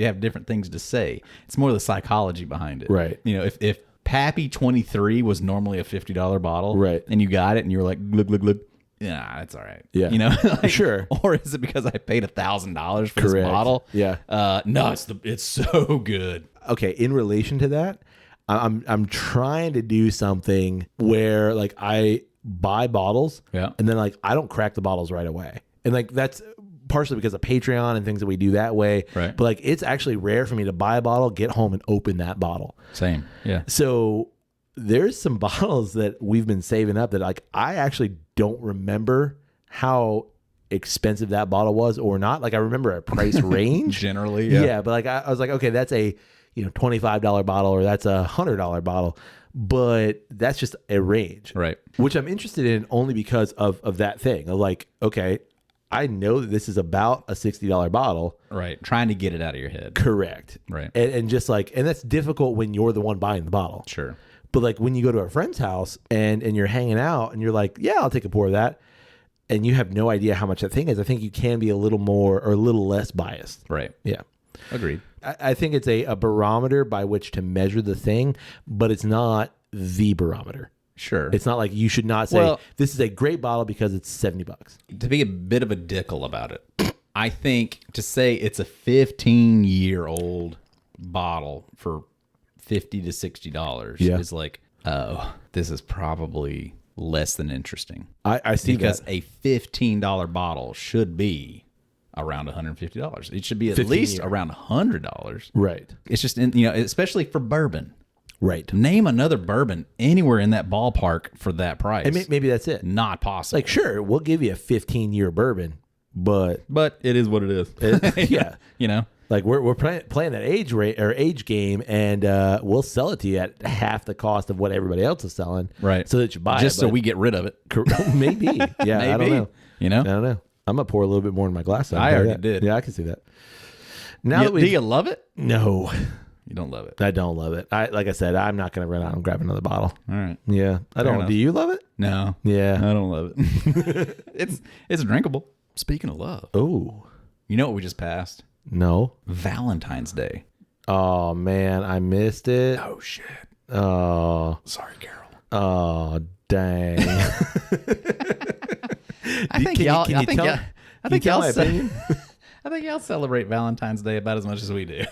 Speaker 2: have different things to say? It's more the psychology behind it.
Speaker 1: Right.
Speaker 2: If Pappy 23 was normally a $50 bottle,
Speaker 1: right,
Speaker 2: and you got it and you were like, glug, glug, glug, yeah, that's all right.
Speaker 1: Yeah.
Speaker 2: Like,
Speaker 1: sure.
Speaker 2: Or is it because I paid $1,000 for this bottle?
Speaker 1: Yeah.
Speaker 2: No, it's so good.
Speaker 1: Okay. In relation to that, I'm trying to do something where like I buy bottles, and then like I don't crack the bottles right away, and like that's partially because of Patreon and things that we do that way.
Speaker 2: Right.
Speaker 1: But like it's actually rare for me to buy a bottle, get home, and open that bottle.
Speaker 2: Same. Yeah.
Speaker 1: So there's some bottles that we've been saving up that like I actually don't remember how expensive that bottle was or not. Like I remember a price range
Speaker 2: generally. Yeah.
Speaker 1: But like I was like, okay, that's a $25 bottle or that's a $100 bottle, but that's just a range,
Speaker 2: right?
Speaker 1: Which I'm interested in only because of that thing of like, okay, I know that this is about a $60 bottle.
Speaker 2: Right. Trying to get it out of your head.
Speaker 1: Correct.
Speaker 2: Right.
Speaker 1: And just like, and that's difficult when you're the one buying the bottle.
Speaker 2: Sure.
Speaker 1: But like when you go to a friend's house and you're hanging out and you're like, yeah, I'll take a pour of that. And you have no idea how much that thing is. I think you can be a little more or a little less biased.
Speaker 2: Right.
Speaker 1: Yeah.
Speaker 2: Agreed.
Speaker 1: I think it's a barometer by which to measure the thing, but it's not the barometer.
Speaker 2: Sure.
Speaker 1: It's not like you should not say this is a great bottle because it's $70.
Speaker 2: To be a bit of a Dickel about it, I think to say it's a 15-year-old bottle for $50 to $60 is like, oh, this is probably less than interesting.
Speaker 1: I see
Speaker 2: because
Speaker 1: that.
Speaker 2: a $15 bottle should be around $150. It should be at least around $100.
Speaker 1: Right.
Speaker 2: It's just especially for bourbon.
Speaker 1: Right.
Speaker 2: Name another bourbon anywhere in that ballpark for that price.
Speaker 1: And maybe that's it.
Speaker 2: Not possible.
Speaker 1: Like, sure, we'll give you a 15-year bourbon, but
Speaker 2: it is what it is.
Speaker 1: Yeah. Like we're playing that age game, and we'll sell it to you at half the cost of what everybody else is selling,
Speaker 2: right?
Speaker 1: So that you buy
Speaker 2: just
Speaker 1: it,
Speaker 2: so we get rid of it.
Speaker 1: Maybe, yeah.
Speaker 2: Maybe.
Speaker 1: I don't know.
Speaker 2: I
Speaker 1: don't know. I'm gonna pour a little bit more in my glass.
Speaker 2: I already did.
Speaker 1: Yeah, I can see that. Now
Speaker 2: do you love it?
Speaker 1: No,
Speaker 2: you don't love it.
Speaker 1: I don't love it. Like I said, I'm not gonna run out and grab another bottle.
Speaker 2: All right.
Speaker 1: Yeah, I don't.
Speaker 2: Enough.
Speaker 1: Do you love it?
Speaker 2: No.
Speaker 1: Yeah,
Speaker 2: I don't love it. It's drinkable. Speaking of love,
Speaker 1: oh,
Speaker 2: you know what we just passed?
Speaker 1: No.
Speaker 2: Valentine's Day.
Speaker 1: Oh man, I missed it.
Speaker 2: Oh shit.
Speaker 1: Oh,
Speaker 2: sorry, Carol.
Speaker 1: Oh dang.
Speaker 2: I think y'all celebrate Valentine's Day about as much as we do.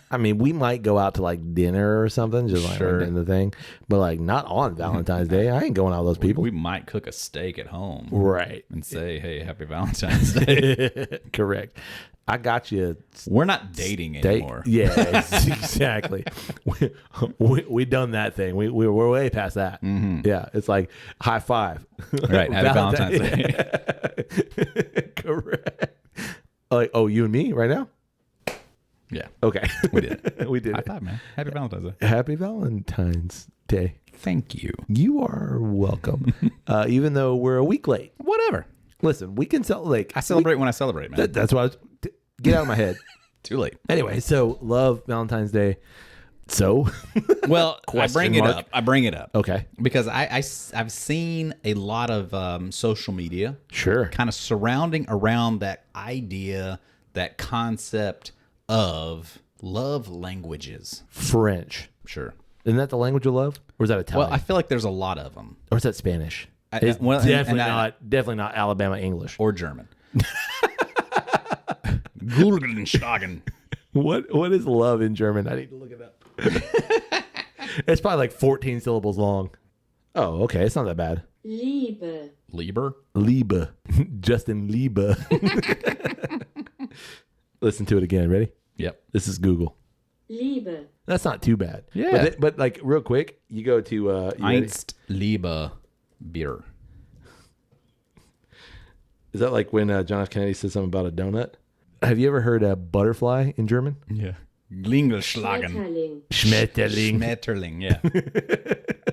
Speaker 1: I mean, we might go out to like dinner or something, just like in the thing, but like not on Valentine's Day. I ain't going out with those people.
Speaker 2: We might cook a steak at home,
Speaker 1: right,
Speaker 2: and say, "Hey, happy Valentine's Day."
Speaker 1: Correct. I got you.
Speaker 2: We're not dating anymore.
Speaker 1: Yeah, exactly. we done that thing. We're way past that.
Speaker 2: Mm-hmm.
Speaker 1: Yeah, it's like high five.
Speaker 2: Right, happy Valentine's Day.
Speaker 1: Correct. Like, oh, you and me right now?
Speaker 2: Yeah.
Speaker 1: Okay.
Speaker 2: We did it.
Speaker 1: We did
Speaker 2: High
Speaker 1: it.
Speaker 2: five, man. Happy Valentine's Day.
Speaker 1: Happy Valentine's Day.
Speaker 2: Thank you.
Speaker 1: You are welcome. Even though we're a week late.
Speaker 2: Whatever.
Speaker 1: Listen, we can celebrate.
Speaker 2: I celebrate when I celebrate, man.
Speaker 1: That's what I was... Get out of my head.
Speaker 2: Too late.
Speaker 1: Anyway, so love Valentine's Day. So?
Speaker 2: Well, I bring it up.
Speaker 1: Okay.
Speaker 2: Because I've seen a lot of social media.
Speaker 1: Sure.
Speaker 2: Kind of surrounding around that idea, that concept of Love languages.
Speaker 1: French.
Speaker 2: Sure.
Speaker 1: Isn't that the language of love? Or is that Italian?
Speaker 2: Well, I feel like there's a lot of them.
Speaker 1: Or is that Spanish? It's
Speaker 2: well,
Speaker 1: definitely not Alabama English.
Speaker 2: Or German. Gulgenschlagen.
Speaker 1: What is love in German? I need to look it up. It's probably like 14 syllables long. Oh, okay. It's not that bad.
Speaker 3: Liebe.
Speaker 1: Liebe. Justin Liebe. Listen to it again. Ready?
Speaker 2: Yep.
Speaker 1: This is Google.
Speaker 3: Liebe.
Speaker 1: That's not too bad.
Speaker 2: Yeah.
Speaker 1: But like real quick, you go to
Speaker 2: Einst Liebe Bier.
Speaker 1: Is that like when John F. Kennedy said something about a donut? Have you ever heard a butterfly in German?
Speaker 2: Yeah. Glingelschlagen.
Speaker 3: Schmetterling.
Speaker 2: Schmetterling, yeah.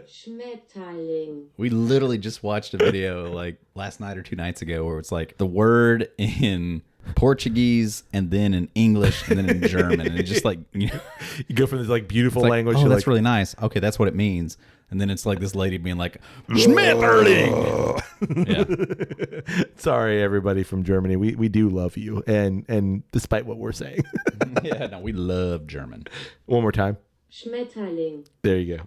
Speaker 3: Schmetterling.
Speaker 2: We literally just watched a video like last night or 2 nights ago where it's like the word in Portuguese and then in English and then in German. And it's just like, you
Speaker 1: go from this like beautiful
Speaker 2: like,
Speaker 1: language.
Speaker 2: Oh,
Speaker 1: to
Speaker 2: that's
Speaker 1: like,
Speaker 2: really nice. Okay, that's what it means. And then it's like this lady being like, Schmetterling. Yeah.
Speaker 1: Sorry, everybody from Germany. We do love you. And despite what we're saying.
Speaker 2: Yeah, no, we love German.
Speaker 1: One more time.
Speaker 3: Schmetterling.
Speaker 1: There you go.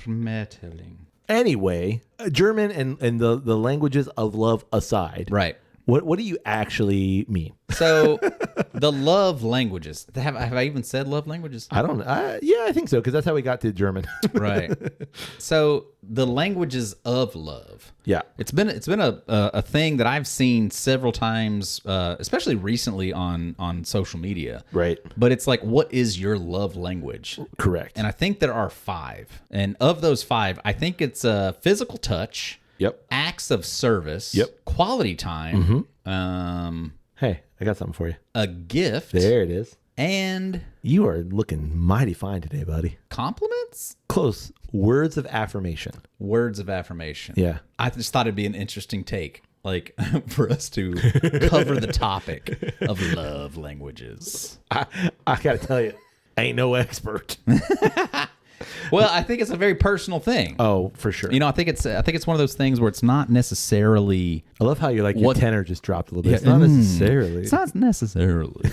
Speaker 2: Schmetterling.
Speaker 1: Anyway, German and the languages of love aside.
Speaker 2: Right.
Speaker 1: What do you actually mean?
Speaker 2: So the love languages. Have I even said love languages?
Speaker 1: I don't know. Yeah, I think so, because that's how we got to German.
Speaker 2: Right. So the languages of love.
Speaker 1: Yeah.
Speaker 2: It's been a thing that I've seen several times, especially recently on social media.
Speaker 1: Right.
Speaker 2: But it's like, what is your love language?
Speaker 1: Correct.
Speaker 2: And I think there are 5. And of those 5, I think it's physical touch.
Speaker 1: Yep.
Speaker 2: Acts of service.
Speaker 1: Yep.
Speaker 2: Quality time.
Speaker 1: Hey, I got something for you.
Speaker 2: A gift.
Speaker 1: There it is.
Speaker 2: And
Speaker 1: You are looking mighty fine today, buddy.
Speaker 2: compliments.
Speaker 1: Close. Words of affirmation.
Speaker 2: Words of affirmation.
Speaker 1: Yeah.
Speaker 2: I just thought it'd be an interesting take, like for us to cover the topic of love languages.
Speaker 1: I got to tell you, I ain't no expert.
Speaker 2: Well, I think it's a very personal thing.
Speaker 1: Oh, for sure.
Speaker 2: You know, I think it's one of those things where it's not necessarily.
Speaker 1: I love how your tenor just dropped a little bit. It's
Speaker 2: Yeah,
Speaker 1: not necessarily.
Speaker 2: It's not necessarily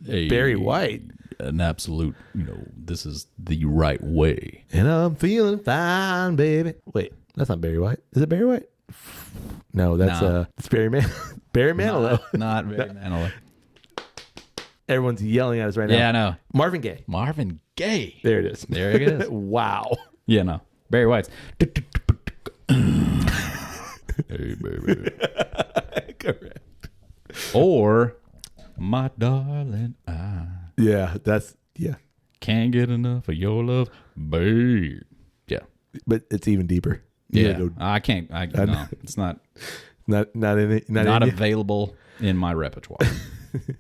Speaker 1: Barry White.
Speaker 2: An absolute. You know, this is the right way.
Speaker 1: And I'm feeling fine, baby. Wait, that's not Barry White. Is it Barry White? No, that's
Speaker 2: No.
Speaker 1: it's Barry Barry Manilow.
Speaker 2: Not very Manilow.
Speaker 1: Everyone's yelling at us right now.
Speaker 2: Yeah, I know.
Speaker 1: Marvin Gaye.
Speaker 2: Marvin Gaye.
Speaker 1: There it is.
Speaker 2: There it is.
Speaker 1: Wow.
Speaker 2: Yeah, no. Barry White's. Hey, baby.
Speaker 1: Correct.
Speaker 2: Or, my darling, I
Speaker 1: Yeah, yeah.
Speaker 2: can't get enough of your love, babe. Yeah.
Speaker 1: But it's even deeper. You
Speaker 2: Yeah.
Speaker 1: gotta go-
Speaker 2: I can't. No, it's not
Speaker 1: not in it.
Speaker 2: not
Speaker 1: in you?
Speaker 2: available in my repertoire.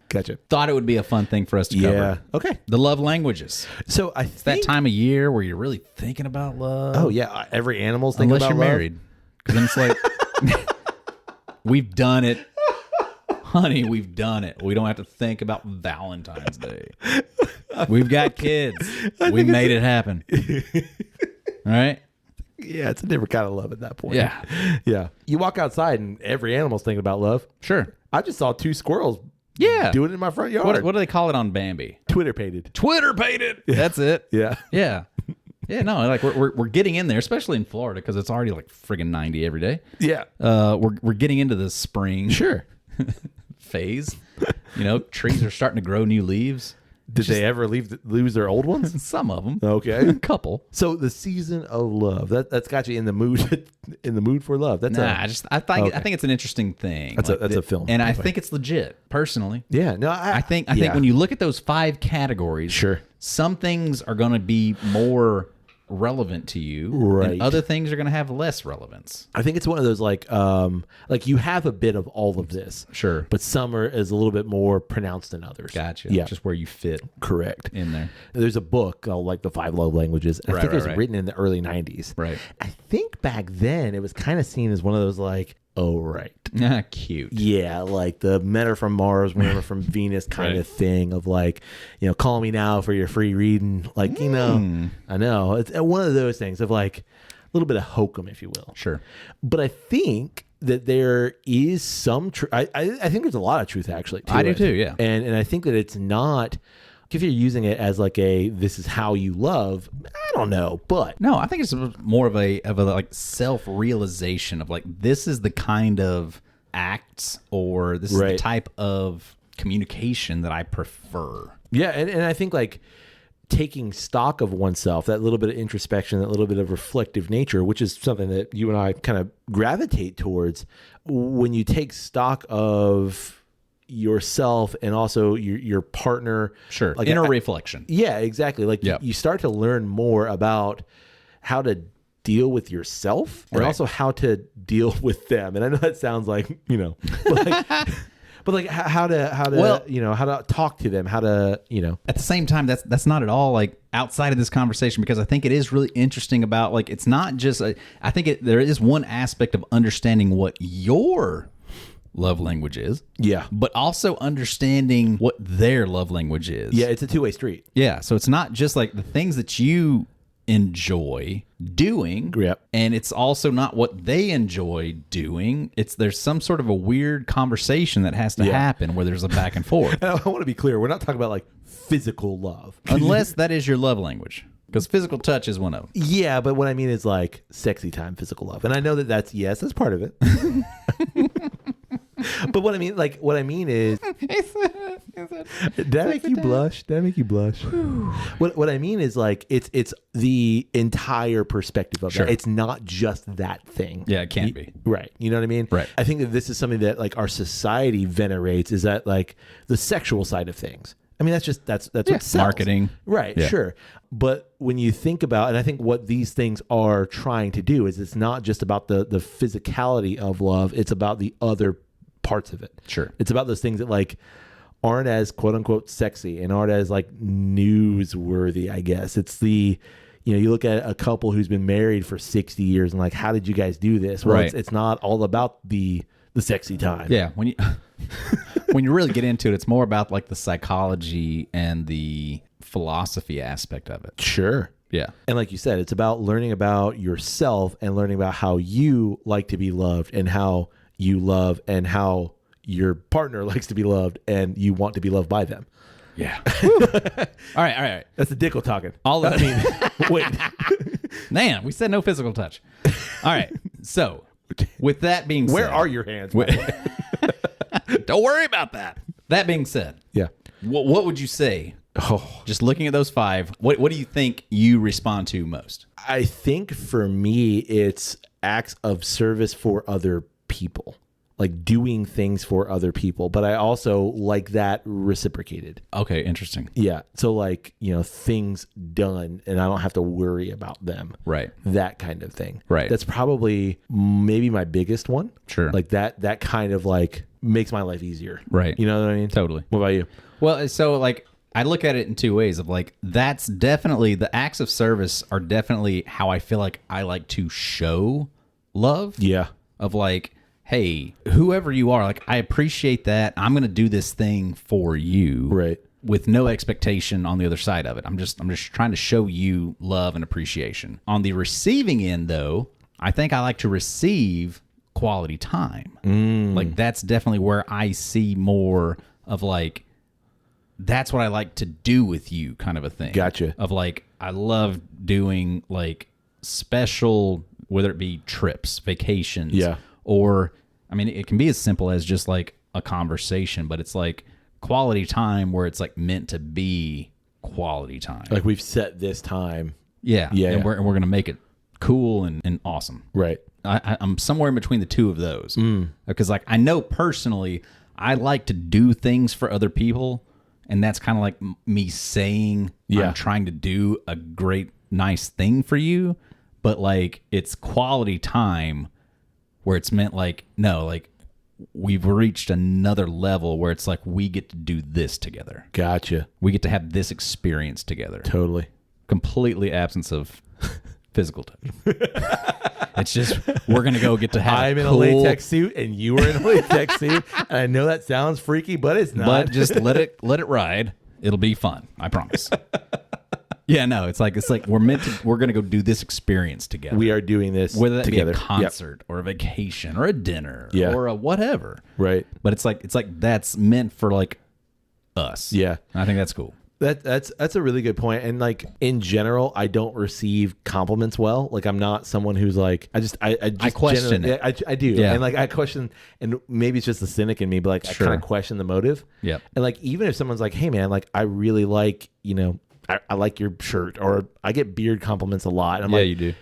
Speaker 1: Gotcha.
Speaker 2: Thought it would be a fun thing for us to cover.
Speaker 1: Yeah. Okay.
Speaker 2: The love languages.
Speaker 1: So I
Speaker 2: It's that
Speaker 1: think
Speaker 2: time of year where you're really thinking about love.
Speaker 1: Oh yeah, every animal's thinking
Speaker 2: Unless
Speaker 1: about
Speaker 2: you're
Speaker 1: love.
Speaker 2: married. Because then it's like, we've done it. Honey, we've done it. We don't have to think about Valentine's Day. We've got kids. We made it happen. All right?
Speaker 1: Yeah, it's a different kind of love at that point.
Speaker 2: Yeah.
Speaker 1: Yeah. You walk outside and every animal's thinking about love.
Speaker 2: Sure.
Speaker 1: I just saw 2 squirrels
Speaker 2: Yeah.
Speaker 1: doing it in my front yard.
Speaker 2: What do they call it on Bambi?
Speaker 1: Twitter pated.
Speaker 2: Twitter pated. That's it.
Speaker 1: Yeah.
Speaker 2: Yeah. Yeah, no, like we're getting in there, especially in Florida, because it's already like friggin' 90 every day.
Speaker 1: Yeah.
Speaker 2: We're getting into the spring
Speaker 1: Sure.
Speaker 2: phase. You know, trees are starting to grow new leaves.
Speaker 1: Did they ever lose their old ones?
Speaker 2: Some of them.
Speaker 1: Okay.
Speaker 2: A couple.
Speaker 1: So the season of love, that's got you in the mood for love. That's
Speaker 2: I think it's an interesting thing.
Speaker 1: That's a film.
Speaker 2: And I think it's legit, personally.
Speaker 1: yeah. No,
Speaker 2: I think when you look at those 5 categories,
Speaker 1: Sure.
Speaker 2: some things are going to be more relevant to you,
Speaker 1: Right.
Speaker 2: and other things are going to have less relevance.
Speaker 1: I think it's one of those like you have a bit of all of this.
Speaker 2: Sure.
Speaker 1: But some is a little bit more pronounced than others.
Speaker 2: Gotcha.
Speaker 1: Yeah.
Speaker 2: Just where you fit
Speaker 1: Correct.
Speaker 2: in there.
Speaker 1: There's a book called like The 5 Love Languages. I think it was written in the early 90s.
Speaker 2: Right.
Speaker 1: I think back then it was kind of seen as one of those like, oh, right.
Speaker 2: Cute.
Speaker 1: Yeah, like the men are from Mars, women are from Venus kind
Speaker 2: Right.
Speaker 1: of thing of like, call me now for your free reading. Like, I know. It's one of those things of like a little bit of hokum, if you will.
Speaker 2: Sure.
Speaker 1: But I think that there is some truth. I think there's a lot of truth actually to
Speaker 2: I do
Speaker 1: it.
Speaker 2: too, yeah.
Speaker 1: And I think that it's not if you're using it as like this is how you love, I don't know, but
Speaker 2: No, I think it's more of a like self-realization of like, this is the kind of acts or this is the type of communication that I prefer.
Speaker 1: yeah, and I think like taking stock of oneself, that little bit of introspection, that little bit of reflective nature, which is something that you and I kind of gravitate towards. When you take stock of yourself and also your partner,
Speaker 2: Sure,
Speaker 1: like
Speaker 2: inner reflection.
Speaker 1: Yeah, exactly. Like
Speaker 2: Yep.
Speaker 1: you start to learn more about how to deal with yourself and
Speaker 2: Right.
Speaker 1: also how to deal with them. And I know that sounds like, but like how to
Speaker 2: Well-
Speaker 1: how to talk to them, how to,
Speaker 2: At the same time, that's not at all like outside of this conversation, because I think it is really interesting about like, it's not just I think there is one aspect of understanding what your love language is,
Speaker 1: yeah.
Speaker 2: but also understanding what their love language is.
Speaker 1: Yeah, it's a two-way street.
Speaker 2: Yeah, so it's not just like the things that you enjoy doing,
Speaker 1: Yep.
Speaker 2: and it's also not what they enjoy doing. There's some sort of a weird conversation that has to happen where there's a back and forth.
Speaker 1: And I want to be clear, we're not talking about like physical love.
Speaker 2: Unless that is your love language, because physical touch is one of them.
Speaker 1: Yeah, but what I mean is like sexy time, physical love. And I know that's part of it. But what I mean is, did that make you blush? Did that make you blush? What I mean is like, it's the entire perspective of
Speaker 2: Sure.
Speaker 1: that. It's not just that thing.
Speaker 2: Yeah, it can't be.
Speaker 1: Right. You know what I mean?
Speaker 2: Right.
Speaker 1: I think that this is something that like our society venerates, is that like the sexual side of things. I mean, that's what sells.
Speaker 2: Marketing.
Speaker 1: Right,
Speaker 2: Yeah.
Speaker 1: sure. But when you think about, and I think what these things are trying to do is it's not just about the physicality of love, it's about the other parts of it.
Speaker 2: Sure.
Speaker 1: It's about those things that like aren't as quote unquote sexy and aren't as like newsworthy, I guess. It's the, you look at a couple who's been married for 60 years and like, how did you guys do this? Well,
Speaker 2: Right.
Speaker 1: it's not all about the sexy time.
Speaker 2: Yeah, when you when you really get into it, it's more about like the psychology and the philosophy aspect of it.
Speaker 1: Sure.
Speaker 2: Yeah.
Speaker 1: And like you said, it's about learning about yourself and learning about how you like to be loved and how you love and how your partner likes to be loved and you want to be loved by them.
Speaker 2: Yeah. All right.
Speaker 1: That's the Dickel talking.
Speaker 2: All of
Speaker 1: Wait.
Speaker 2: Man, we said no physical touch. All right. So, with that being said,
Speaker 1: Where are your hands? by the way?
Speaker 2: Don't worry about that. That being said,
Speaker 1: Yeah.
Speaker 2: what would you say?
Speaker 1: Oh,
Speaker 2: Just looking at those five, what do you think you respond to most?
Speaker 1: I think for me, it's acts of service for other people, like doing things for other people. But I also like that reciprocated.
Speaker 2: Okay, interesting.
Speaker 1: Yeah. So like, things done and I don't have to worry about them.
Speaker 2: Right.
Speaker 1: That kind of thing.
Speaker 2: Right.
Speaker 1: That's probably maybe my biggest one.
Speaker 2: Sure.
Speaker 1: Like that kind of like makes my life easier.
Speaker 2: Right.
Speaker 1: You know what I mean?
Speaker 2: Totally.
Speaker 1: What about you?
Speaker 2: Well, so like I look at it in two ways of like, that's definitely, the acts of service are definitely how I feel like I like to show love.
Speaker 1: Yeah.
Speaker 2: Of like, hey, whoever you are, like I appreciate that. I'm going to do this thing for you.
Speaker 1: Right.
Speaker 2: With no expectation on the other side of it. I'm just trying to show you love and appreciation. On the receiving end though, I think I like to receive quality time. Like that's definitely where I see more of like, that's what I like to do with you kind of a thing.
Speaker 1: Gotcha.
Speaker 2: Of like, I love doing like special, whether it be trips, vacations.
Speaker 1: Yeah.
Speaker 2: Or, I mean, it can be as simple as just like a conversation, but it's like quality time where it's like meant to be quality time.
Speaker 1: Like we've set this time.
Speaker 2: Yeah.
Speaker 1: Yeah,
Speaker 2: And
Speaker 1: yeah.
Speaker 2: we're going to make it cool and awesome.
Speaker 1: Right.
Speaker 2: I'm somewhere in between the two of those. Because like I know personally, I like to do things for other people. And that's kind of like me saying I'm trying to do a great, nice thing for you. But like it's quality time where it's meant like, no, like we've reached another level where it's like we get to do this together.
Speaker 1: Gotcha.
Speaker 2: We get to have this experience together.
Speaker 1: Totally.
Speaker 2: Completely absence of physical touch. It's just we're gonna go get to have.
Speaker 1: I'm in a latex suit and you are in a latex suit. And I know that sounds freaky, but it's not.
Speaker 2: But just let it ride. It'll be fun. I promise. Yeah, no, it's like we're gonna go do this experience together.
Speaker 1: We are doing this
Speaker 2: Whether that
Speaker 1: together.
Speaker 2: be a concert or a vacation or a dinner
Speaker 1: Yeah.
Speaker 2: or a whatever.
Speaker 1: Right.
Speaker 2: But it's like that's meant for like us.
Speaker 1: Yeah.
Speaker 2: I think that's cool.
Speaker 1: That's a really good point. And like in general, I don't receive compliments well. Like I'm not someone who's like I just
Speaker 2: question it.
Speaker 1: I do.
Speaker 2: Yeah.
Speaker 1: And like I question, and maybe it's just the cynic in me, but like I
Speaker 2: Sure.
Speaker 1: kind of question the motive.
Speaker 2: Yep.
Speaker 1: And like even if someone's like, hey man, like I really like, I like your shirt, or I get beard compliments a lot. And I'm
Speaker 2: Yeah,
Speaker 1: like,
Speaker 2: you do.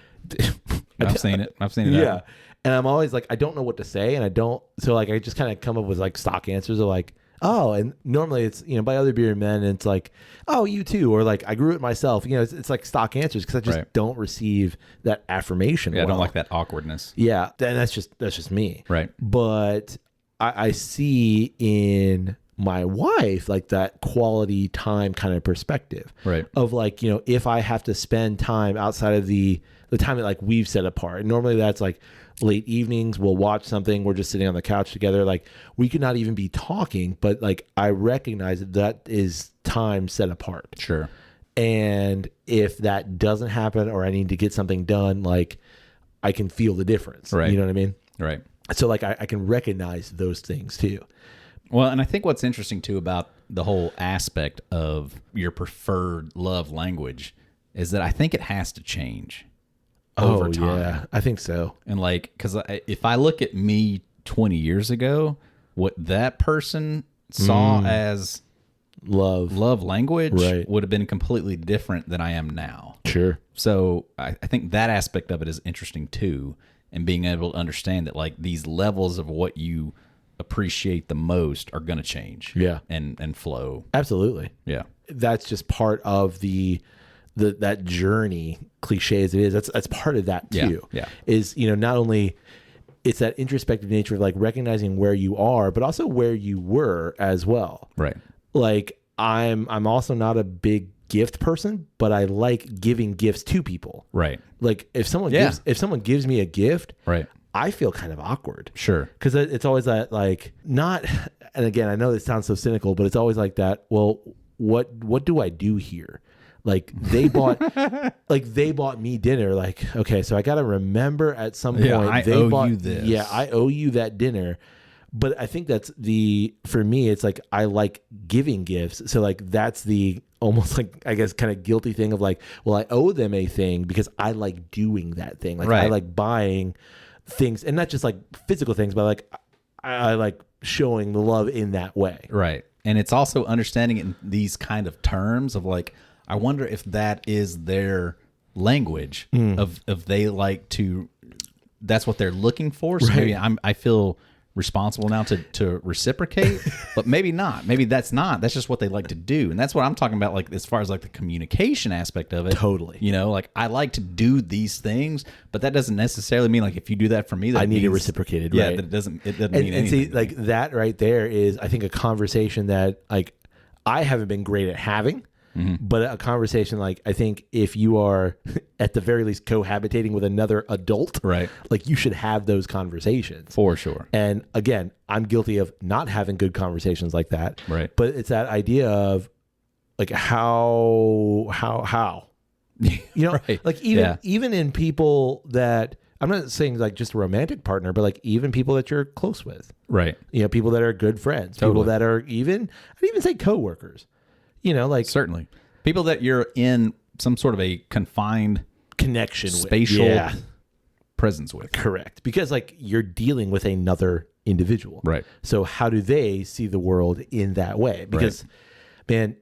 Speaker 2: I've seen it.
Speaker 1: yeah. And I'm always like, I don't know what to say. And so like, I just kind of come up with like stock answers of like, oh, and normally it's, by other bearded men, and it's like, oh, you too. Or like, I grew it myself. It's like stock answers because I just
Speaker 2: Right.
Speaker 1: don't receive that affirmation.
Speaker 2: Yeah, I don't
Speaker 1: well.
Speaker 2: like that awkwardness.
Speaker 1: Yeah. And that's just me.
Speaker 2: Right.
Speaker 1: But I see in my wife like that quality time kind of perspective.
Speaker 2: Right.
Speaker 1: Of like, if I have to spend time outside of the time that like we've set apart. And normally that's like late evenings, we'll watch something, we're just sitting on the couch together. Like we could not even be talking, but like I recognize that is time set apart.
Speaker 2: Sure.
Speaker 1: And if that doesn't happen, or I need to get something done, like I can feel the difference.
Speaker 2: Right.
Speaker 1: You know what I mean?
Speaker 2: Right.
Speaker 1: So like I can recognize those things too.
Speaker 2: Well, and I think what's interesting too about the whole aspect of your preferred love language is that I think it has to change over time.
Speaker 1: Yeah, I think so.
Speaker 2: And like, because if I look at me 20 years ago, what that person saw as love language
Speaker 1: Right.
Speaker 2: would have been completely different than I am now.
Speaker 1: Sure.
Speaker 2: So I think that aspect of it is interesting too, and being able to understand that like these levels of what you appreciate the most are going to change.
Speaker 1: Yeah.
Speaker 2: And flow.
Speaker 1: Absolutely.
Speaker 2: Yeah.
Speaker 1: That's just part of that journey, cliche as it is. That's part of that too.
Speaker 2: Yeah.
Speaker 1: Is, not only it's that introspective nature of like recognizing where you are, but also where you were as well.
Speaker 2: Right.
Speaker 1: Like I'm also not a big gift person, but I like giving gifts to people.
Speaker 2: Right.
Speaker 1: Like if someone
Speaker 2: Yeah.
Speaker 1: gives me a gift,
Speaker 2: Right.
Speaker 1: I feel kind of awkward.
Speaker 2: Sure.
Speaker 1: Because it's always that like not, and again, I know this sounds so cynical, but it's always like that. Well, what do I do here? Like they bought me dinner. Like, okay, so I got to remember at some point
Speaker 2: I owe you this.
Speaker 1: Yeah, I owe you that dinner. But I think that's for me, it's like I like giving gifts. So like that's the almost like, I guess, kind of guilty thing of like, well, I owe them a thing because I like doing that thing. Like I
Speaker 2: Right.
Speaker 1: like buying things, and not just like physical things, but like I like showing the love in that way.
Speaker 2: Right. And it's also understanding it in these kind of terms of like, I wonder if that is their language of they like to, that's what they're looking for. So maybe I feel responsible now to reciprocate, but maybe not. Maybe that's just what they like to do. And that's what I'm talking about, like as far as like the communication aspect of it.
Speaker 1: Totally.
Speaker 2: Like I like to do these things, but that doesn't necessarily mean like if you do that for me, that
Speaker 1: I need it
Speaker 2: means-
Speaker 1: reciprocated.
Speaker 2: Yeah,
Speaker 1: right.
Speaker 2: that it doesn't mean
Speaker 1: And
Speaker 2: anything.
Speaker 1: see, like that right there is, I think, a conversation that like I haven't been great at having. But a conversation like, I think if you are at the very least cohabitating with another adult,
Speaker 2: Right.
Speaker 1: like you should have those conversations.
Speaker 2: For sure.
Speaker 1: And again, I'm guilty of not having good conversations like that.
Speaker 2: Right.
Speaker 1: But it's that idea of like how
Speaker 2: Right.
Speaker 1: like
Speaker 2: Yeah.
Speaker 1: even in people that, I'm not saying like just a romantic partner, but like even people that you're close with,
Speaker 2: Right.
Speaker 1: people that are good friends, people
Speaker 2: Totally.
Speaker 1: that are I'd even say coworkers, like
Speaker 2: Certainly. People that you're in some sort of a confined
Speaker 1: connection
Speaker 2: spatial
Speaker 1: with. Yeah,
Speaker 2: presence with.
Speaker 1: correct. Because like you're dealing with another individual.
Speaker 2: Right.
Speaker 1: So how do they see the world in that way? Because man,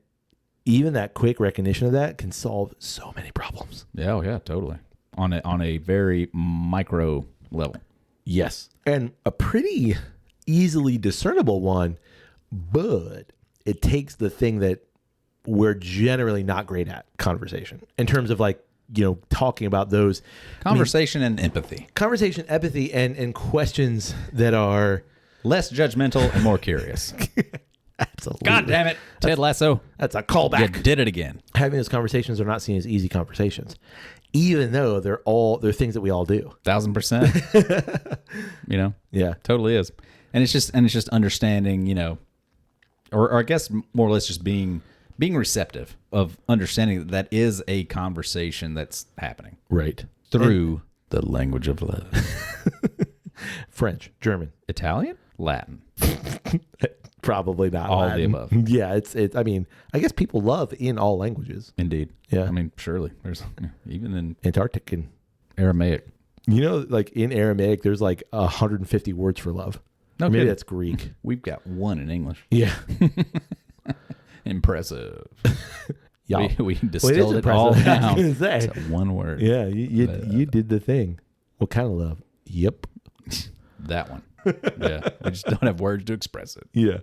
Speaker 1: even that quick recognition of that can solve so many problems.
Speaker 2: Yeah, oh yeah, totally. On a very micro level.
Speaker 1: Yes. And a pretty easily discernible one, but it takes the thing that we're generally not great at, conversation, in terms of like, talking about those
Speaker 2: Conversation and empathy.
Speaker 1: conversation, empathy, and questions that are
Speaker 2: Less judgmental and more curious.
Speaker 1: absolutely.
Speaker 2: God damn it. Ted Lasso.
Speaker 1: That's a
Speaker 2: You
Speaker 1: callback.
Speaker 2: did it again.
Speaker 1: Having those conversations are not seen as easy conversations, even though they're things that we all do.
Speaker 2: 1000%.
Speaker 1: Yeah.
Speaker 2: Totally is. And it's just understanding, or I guess more or less just being receptive of understanding that is a conversation that's happening
Speaker 1: Right.
Speaker 2: through the language of love.
Speaker 1: French, German,
Speaker 2: Italian? Latin.
Speaker 1: Probably not
Speaker 2: All
Speaker 1: Latin.
Speaker 2: the above.
Speaker 1: Yeah, it's. I mean, I guess people love in all languages.
Speaker 2: Indeed.
Speaker 1: Yeah.
Speaker 2: I mean, surely there's even in
Speaker 1: Antarctic and
Speaker 2: Aramaic.
Speaker 1: you know, like in Aramaic, there's like 150 words for love.
Speaker 2: No
Speaker 1: Or maybe
Speaker 2: kidding.
Speaker 1: that's Greek.
Speaker 2: We've got one in English.
Speaker 1: Yeah.
Speaker 2: Impressive.
Speaker 1: Y'all.
Speaker 2: We
Speaker 1: Well, it is
Speaker 2: distilled it all
Speaker 1: impressive. I was
Speaker 2: down
Speaker 1: gonna say.
Speaker 2: to one word.
Speaker 1: Yeah, you did the thing. What kind of love? Yep.
Speaker 2: That one. Yeah. We just don't have words to express it.
Speaker 1: Yeah.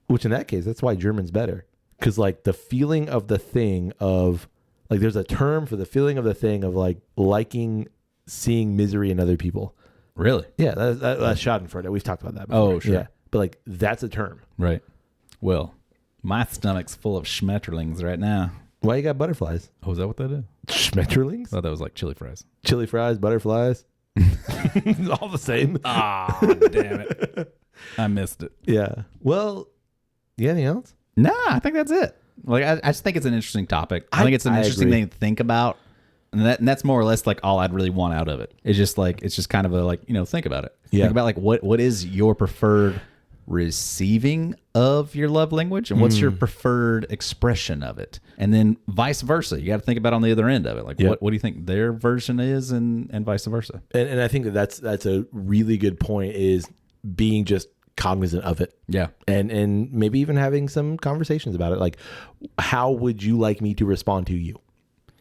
Speaker 1: Which in that case, that's why German's better. Because like the feeling of the thing of like there's a term for the feeling of the thing of like liking seeing misery in other people.
Speaker 2: Really?
Speaker 1: Yeah, that's Schadenfreude. We've talked about that before.
Speaker 2: Oh, sure.
Speaker 1: Yeah. But like that's a term.
Speaker 2: Right. Well, my stomach's full of schmetterlings right now.
Speaker 1: Why you got butterflies?
Speaker 2: Oh, is that what that is?
Speaker 1: Schmetterlings?
Speaker 2: I thought that was like chili fries.
Speaker 1: Chili fries, butterflies. All the same.
Speaker 2: Ah, damn it. I missed it.
Speaker 1: Yeah. Well, you got anything else?
Speaker 2: Nah, I think that's it. Like, I just think it's an interesting topic. I think it's an
Speaker 1: I
Speaker 2: interesting
Speaker 1: agree.
Speaker 2: thing to think about. And that's more or less like all I'd really want out of it. It's just like, it's just kind of a like, think about it.
Speaker 1: Yeah.
Speaker 2: Think about like what is your preferred receiving of your love language and what's your preferred expression of it, and then vice versa. You got to think about on the other end of it, like
Speaker 1: Yep.
Speaker 2: what do you think their version is, and vice versa.
Speaker 1: And I think that's a really good point is being just cognizant of it.
Speaker 2: Yeah.
Speaker 1: And maybe even having some conversations about it. Like, how would you like me to respond to you?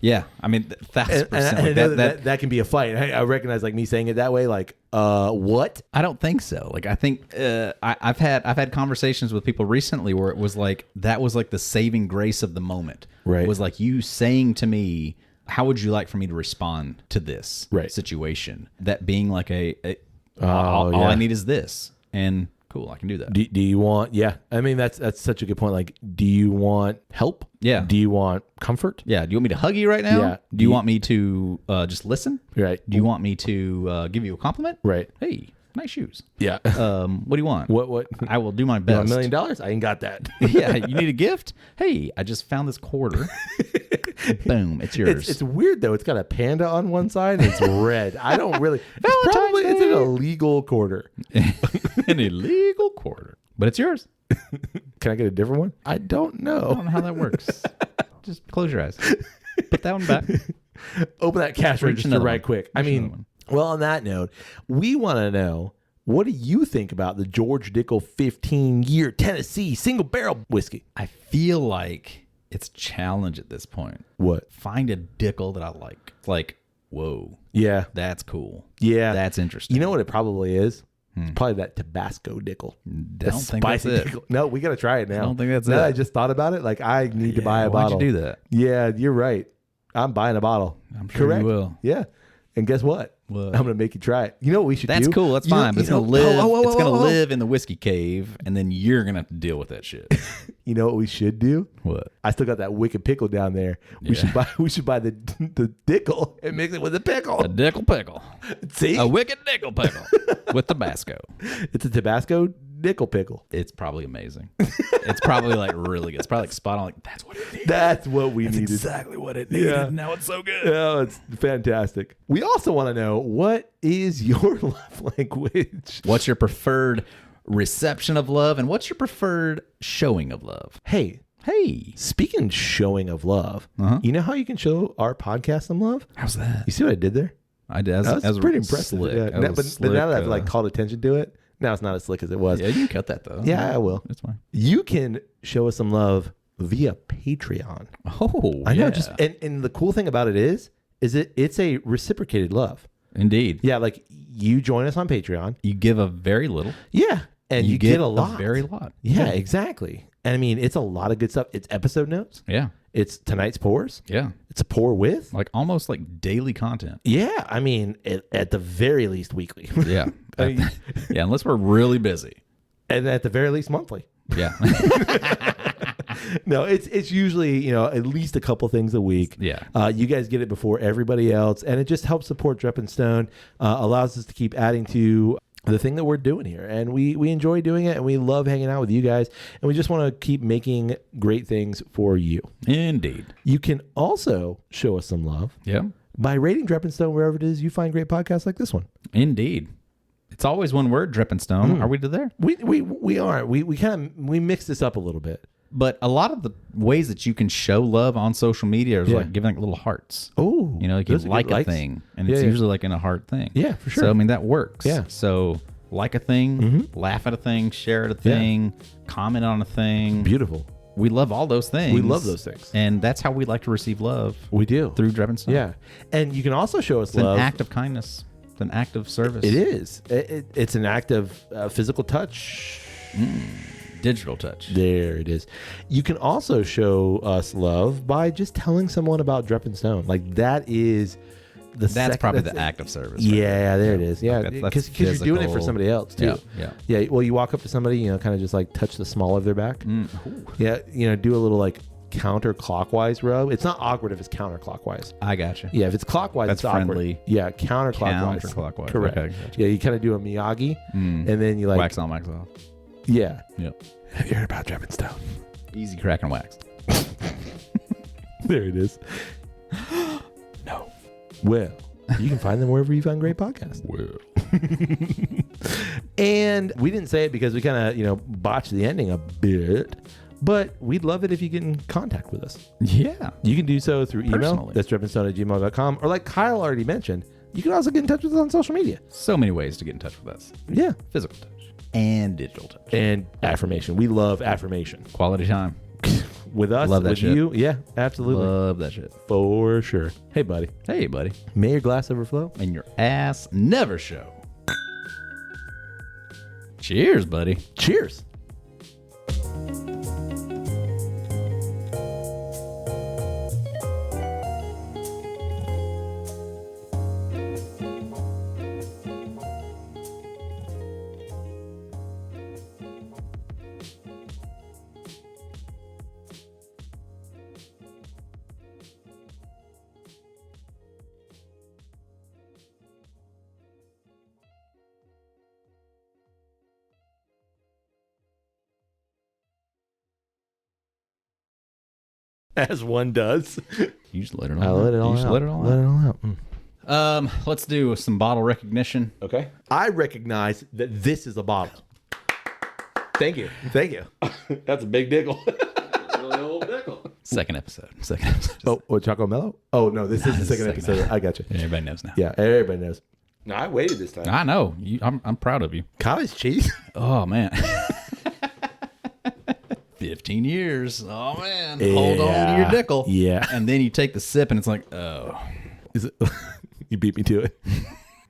Speaker 2: Yeah, I mean, 1,000%.
Speaker 1: And I
Speaker 2: Like
Speaker 1: know that can be a fight. I recognize like me saying it that way, like, what?
Speaker 2: I don't think so. Like, I think I've had conversations with people recently where it was like that was like the saving grace of the moment.
Speaker 1: Right.
Speaker 2: It was like you saying to me, "How would you like for me to respond to this situation?" That being like all I need is this, and cool, I can do that.
Speaker 1: Do you want? Yeah, I mean that's such a good point. Like, do you want help?
Speaker 2: Yeah.
Speaker 1: Do you want comfort?
Speaker 2: Yeah. Do you want me to hug you right now?
Speaker 1: Yeah.
Speaker 2: Do you want me to just listen?
Speaker 1: Right.
Speaker 2: Do you want me to give you a compliment?
Speaker 1: Right.
Speaker 2: Hey, nice shoes.
Speaker 1: Yeah.
Speaker 2: What do you want?
Speaker 1: What?
Speaker 2: I will do my
Speaker 1: You want
Speaker 2: best.
Speaker 1: $1 million? I ain't got that.
Speaker 2: Yeah, you need a gift? Hey, I just found this quarter. Boom, it's yours.
Speaker 1: It's weird though. It's got a panda on one side and it's red. I don't really. It's an illegal quarter.
Speaker 2: An illegal quarter. But it's yours.
Speaker 1: Can I get a different one? I don't
Speaker 2: I don't
Speaker 1: know.
Speaker 2: know how that works. Just close your eyes. Put that one back.
Speaker 1: Open that cash
Speaker 2: Reach
Speaker 1: register
Speaker 2: another
Speaker 1: right
Speaker 2: one.
Speaker 1: quick. I
Speaker 2: Reach
Speaker 1: mean,
Speaker 2: another one.
Speaker 1: well, on that note, we want to know, what do you think about the George Dickel 15-year Tennessee single barrel whiskey?
Speaker 2: I feel like it's a challenge at this point.
Speaker 1: What?
Speaker 2: Find a Dickel that I like. It's like, whoa,
Speaker 1: Yeah.
Speaker 2: that's cool.
Speaker 1: Yeah.
Speaker 2: That's interesting.
Speaker 1: You know what it probably is? It's probably that Tabasco Dickel.
Speaker 2: I don't think that's it.
Speaker 1: Dickel. No, we got to try it now.
Speaker 2: I don't think that's
Speaker 1: now
Speaker 2: it.
Speaker 1: that I just thought about it, like I need to buy a
Speaker 2: Why'd
Speaker 1: bottle.
Speaker 2: you do that?
Speaker 1: Yeah, you're right. I'm buying a bottle.
Speaker 2: I'm sure
Speaker 1: Correct.
Speaker 2: you will.
Speaker 1: Yeah. And guess what?
Speaker 2: What?
Speaker 1: I'm going to make you try it. You know what we should do?
Speaker 2: That's cool. That's fine. But it's gonna live. It's gonna
Speaker 1: oh.
Speaker 2: live in the whiskey cave, and then you're gonna have to deal with that shit.
Speaker 1: You know what we should do?
Speaker 2: What?
Speaker 1: I still got that wicked pickle down there. We
Speaker 2: Yeah.
Speaker 1: should buy the Dickel and mix it with the pickle.
Speaker 2: A Dickel pickle.
Speaker 1: See?
Speaker 2: A wicked Dickel pickle with Tabasco.
Speaker 1: It's a Tabasco Dickel pickle.
Speaker 2: It's probably amazing. It's probably like really good. It's probably like spot on. Like that's what it needed.
Speaker 1: That's what we needed.
Speaker 2: Exactly what it needed.
Speaker 1: Yeah.
Speaker 2: Now it's so good.
Speaker 1: Oh, it's fantastic. We also want to know, what is your love language?
Speaker 2: What's your preferred reception of love, and what's your preferred showing of love?
Speaker 1: Hey,
Speaker 2: Hey,
Speaker 1: speaking of showing of love, you know how you can show our podcast some love?
Speaker 2: how's that?
Speaker 1: You see what I did there?
Speaker 2: I did.
Speaker 1: That was pretty impressive.
Speaker 2: Slick.
Speaker 1: Yeah.
Speaker 2: That
Speaker 1: Now-
Speaker 2: was
Speaker 1: but now that I've
Speaker 2: slick,
Speaker 1: like called attention to it, now it's not as slick as it was.
Speaker 2: yeah, you can cut that though.
Speaker 1: Yeah, I will.
Speaker 2: It's fine.
Speaker 1: You can show us some love via Patreon.
Speaker 2: Oh,
Speaker 1: I know.
Speaker 2: yeah.
Speaker 1: Just and the cool thing about it is it's a reciprocated love.
Speaker 2: Indeed.
Speaker 1: Yeah, like you join us on Patreon.
Speaker 2: You give a very little.
Speaker 1: Yeah, and you get a lot.
Speaker 2: very lot.
Speaker 1: Yeah, exactly. And I mean, it's a lot of good stuff. It's episode notes.
Speaker 2: Yeah.
Speaker 1: It's tonight's pours.
Speaker 2: Yeah.
Speaker 1: It's a pour with.
Speaker 2: Like almost like daily content.
Speaker 1: Yeah, I mean, at the very least weekly.
Speaker 2: Yeah.
Speaker 1: I mean,
Speaker 2: Yeah, unless we're really busy.
Speaker 1: and at the very least monthly.
Speaker 2: Yeah.
Speaker 1: No, it's usually, at least a couple things a week.
Speaker 2: Yeah.
Speaker 1: You guys get it before everybody else, and it just helps support Drep and Stone, allows us to keep adding to the thing that we're doing here. And we enjoy doing it, and we love hanging out with you guys, and we just want to keep making great things for you.
Speaker 2: Indeed.
Speaker 1: You can also show us some love
Speaker 2: Yeah.
Speaker 1: by rating Drep and Stone wherever it is you find great podcasts like this one.
Speaker 2: Indeed. It's always one word, dripping stone. Are we to there?
Speaker 1: We are. We kind of we mix this up a little bit.
Speaker 2: But a lot of the ways that you can show love on social media is like giving like little hearts.
Speaker 1: Oh,
Speaker 2: you know, you can like a thing, and it's usually like in a heart thing.
Speaker 1: Yeah, for sure.
Speaker 2: So I mean that works.
Speaker 1: Yeah.
Speaker 2: So like a thing, laugh at a thing, share at a thing, comment on a thing.
Speaker 1: Beautiful.
Speaker 2: We love all those things.
Speaker 1: We love those things,
Speaker 2: and that's how we like to receive love.
Speaker 1: We do
Speaker 2: through dripping stone.
Speaker 1: Yeah, and you can also show us
Speaker 2: it's
Speaker 1: love.
Speaker 2: An act of kindness. It's an act of service.
Speaker 1: It is. It's an act of physical touch.
Speaker 2: Digital touch.
Speaker 1: There it is. You can also show us love by just telling someone about Dripping Stone. Like that is
Speaker 2: that's probably the act of service. Right
Speaker 1: there it is. Yeah, because you're doing it for somebody else too. Yeah. Well, you walk up to somebody, you know, kind of just like touch the small of their back. Yeah, you know, do a little like counterclockwise rub. It's not awkward if it's counterclockwise.
Speaker 2: I gotcha.
Speaker 1: Yeah, if it's clockwise,
Speaker 2: that's
Speaker 1: it's
Speaker 2: friendly.
Speaker 1: Awkward. Yeah, counterclockwise.
Speaker 2: Counterclockwise.
Speaker 1: Correct.
Speaker 2: Okay, gotcha.
Speaker 1: Yeah, you kind of do a Miyagi, and then you like
Speaker 2: wax on, wax off.
Speaker 1: Yeah.
Speaker 2: Yep.
Speaker 1: Have you heard about Dripping Stone?
Speaker 2: Easy crack and wax.
Speaker 1: There it is. No. Well, you can find them wherever you find great podcasts.
Speaker 2: Well.
Speaker 1: And we didn't say it because we kind of, you know, botched the ending a bit, but we'd love it if you get in contact with us.
Speaker 2: Yeah.
Speaker 1: You can do so through email.
Speaker 2: Personally.
Speaker 1: That's drippingstone@gmail.com. Or like Kyle already mentioned, you can also get in touch with us on social media.
Speaker 2: So many ways to get in touch with us.
Speaker 1: Yeah.
Speaker 2: Physical touch. And digital touch.
Speaker 1: And affirmation. We love affirmation.
Speaker 2: Quality time.
Speaker 1: With us,
Speaker 2: love that
Speaker 1: with
Speaker 2: shit.
Speaker 1: you. Yeah, absolutely.
Speaker 2: Love that shit.
Speaker 1: For sure. Hey, buddy.
Speaker 2: Hey, buddy.
Speaker 1: May your glass overflow.
Speaker 2: And your ass never show. Cheers, buddy.
Speaker 1: Cheers. As one does.
Speaker 2: You just let it all out.
Speaker 1: I let it all out.
Speaker 2: Let it all
Speaker 1: Let
Speaker 2: out.
Speaker 1: it all out.
Speaker 2: Let's do some bottle recognition.
Speaker 1: Okay. I recognize that this is a bottle. Thank you. Thank you. That's a big Dickel. Really old Dickel.
Speaker 2: Second episode.
Speaker 1: Oh, Charco Mellow? Oh, no, this is the second episode. I got you.
Speaker 2: Everybody knows now.
Speaker 1: Yeah, everybody knows. No, I waited this time.
Speaker 2: I know. I'm proud of you.
Speaker 1: Cottage cheese?
Speaker 2: Oh, man. 15 years. Oh, man. Hold on to your Dickel.
Speaker 1: Yeah.
Speaker 2: And then you take the sip and it's like, oh.
Speaker 1: Is it? You beat me to it.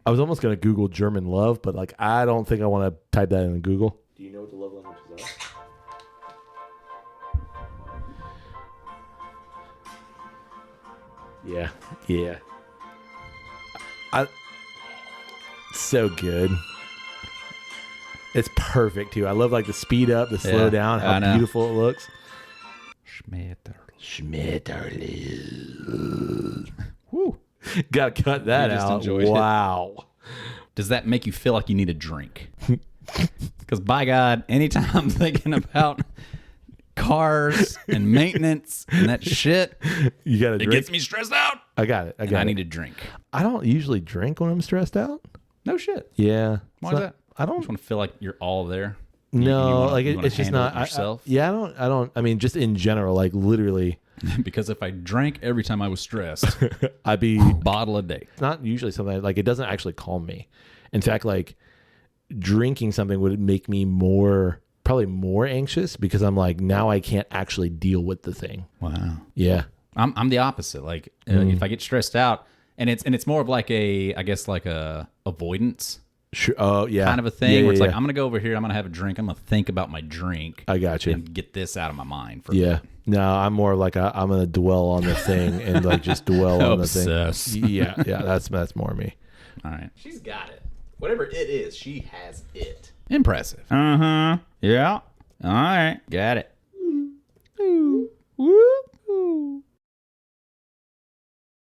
Speaker 1: I was almost going to Google German love, but like I don't think I want to type that in Google. Do you know what the love languages are? Yeah. So good. It's perfect too. I love like the speed up, the slow down, how beautiful it looks. Schmetterling. Woo. Gotta cut that out. Wow.
Speaker 2: Does that make you feel like you need a drink? Because by God, anytime I'm thinking about cars and maintenance and that shit,
Speaker 1: you got to drink.
Speaker 2: It gets me stressed out.
Speaker 1: I got it. I
Speaker 2: need a drink.
Speaker 1: I don't usually drink when I'm stressed out.
Speaker 2: No shit.
Speaker 1: Yeah.
Speaker 2: Why is that?
Speaker 1: I don't
Speaker 2: just want to feel like you're all there.
Speaker 1: No,
Speaker 2: like
Speaker 1: it's just not
Speaker 2: yourself.
Speaker 1: I don't. I mean, just in general, like literally.
Speaker 2: Because if I drank every time I was stressed,
Speaker 1: I'd be
Speaker 2: bottle a day.
Speaker 1: It's not usually something like it doesn't actually calm me. In fact, like drinking something would make me probably more anxious because I'm like now I can't actually deal with the thing.
Speaker 2: Wow.
Speaker 1: Yeah.
Speaker 2: I'm the opposite. Like if I get stressed out, and it's more of like a avoidance.
Speaker 1: Sure. Oh yeah.
Speaker 2: Kind of a thing where it's like I'm gonna go over here. I'm gonna have a drink. I'm gonna think about my drink.
Speaker 1: I got you.
Speaker 2: And get this out of my mind. For
Speaker 1: yeah. No, I'm more like I'm gonna dwell on the thing and like just dwell on the thing. Yeah. That's more me.
Speaker 2: All right. She's got it. Whatever it is, she has it. Impressive. Yeah. All right. Got it.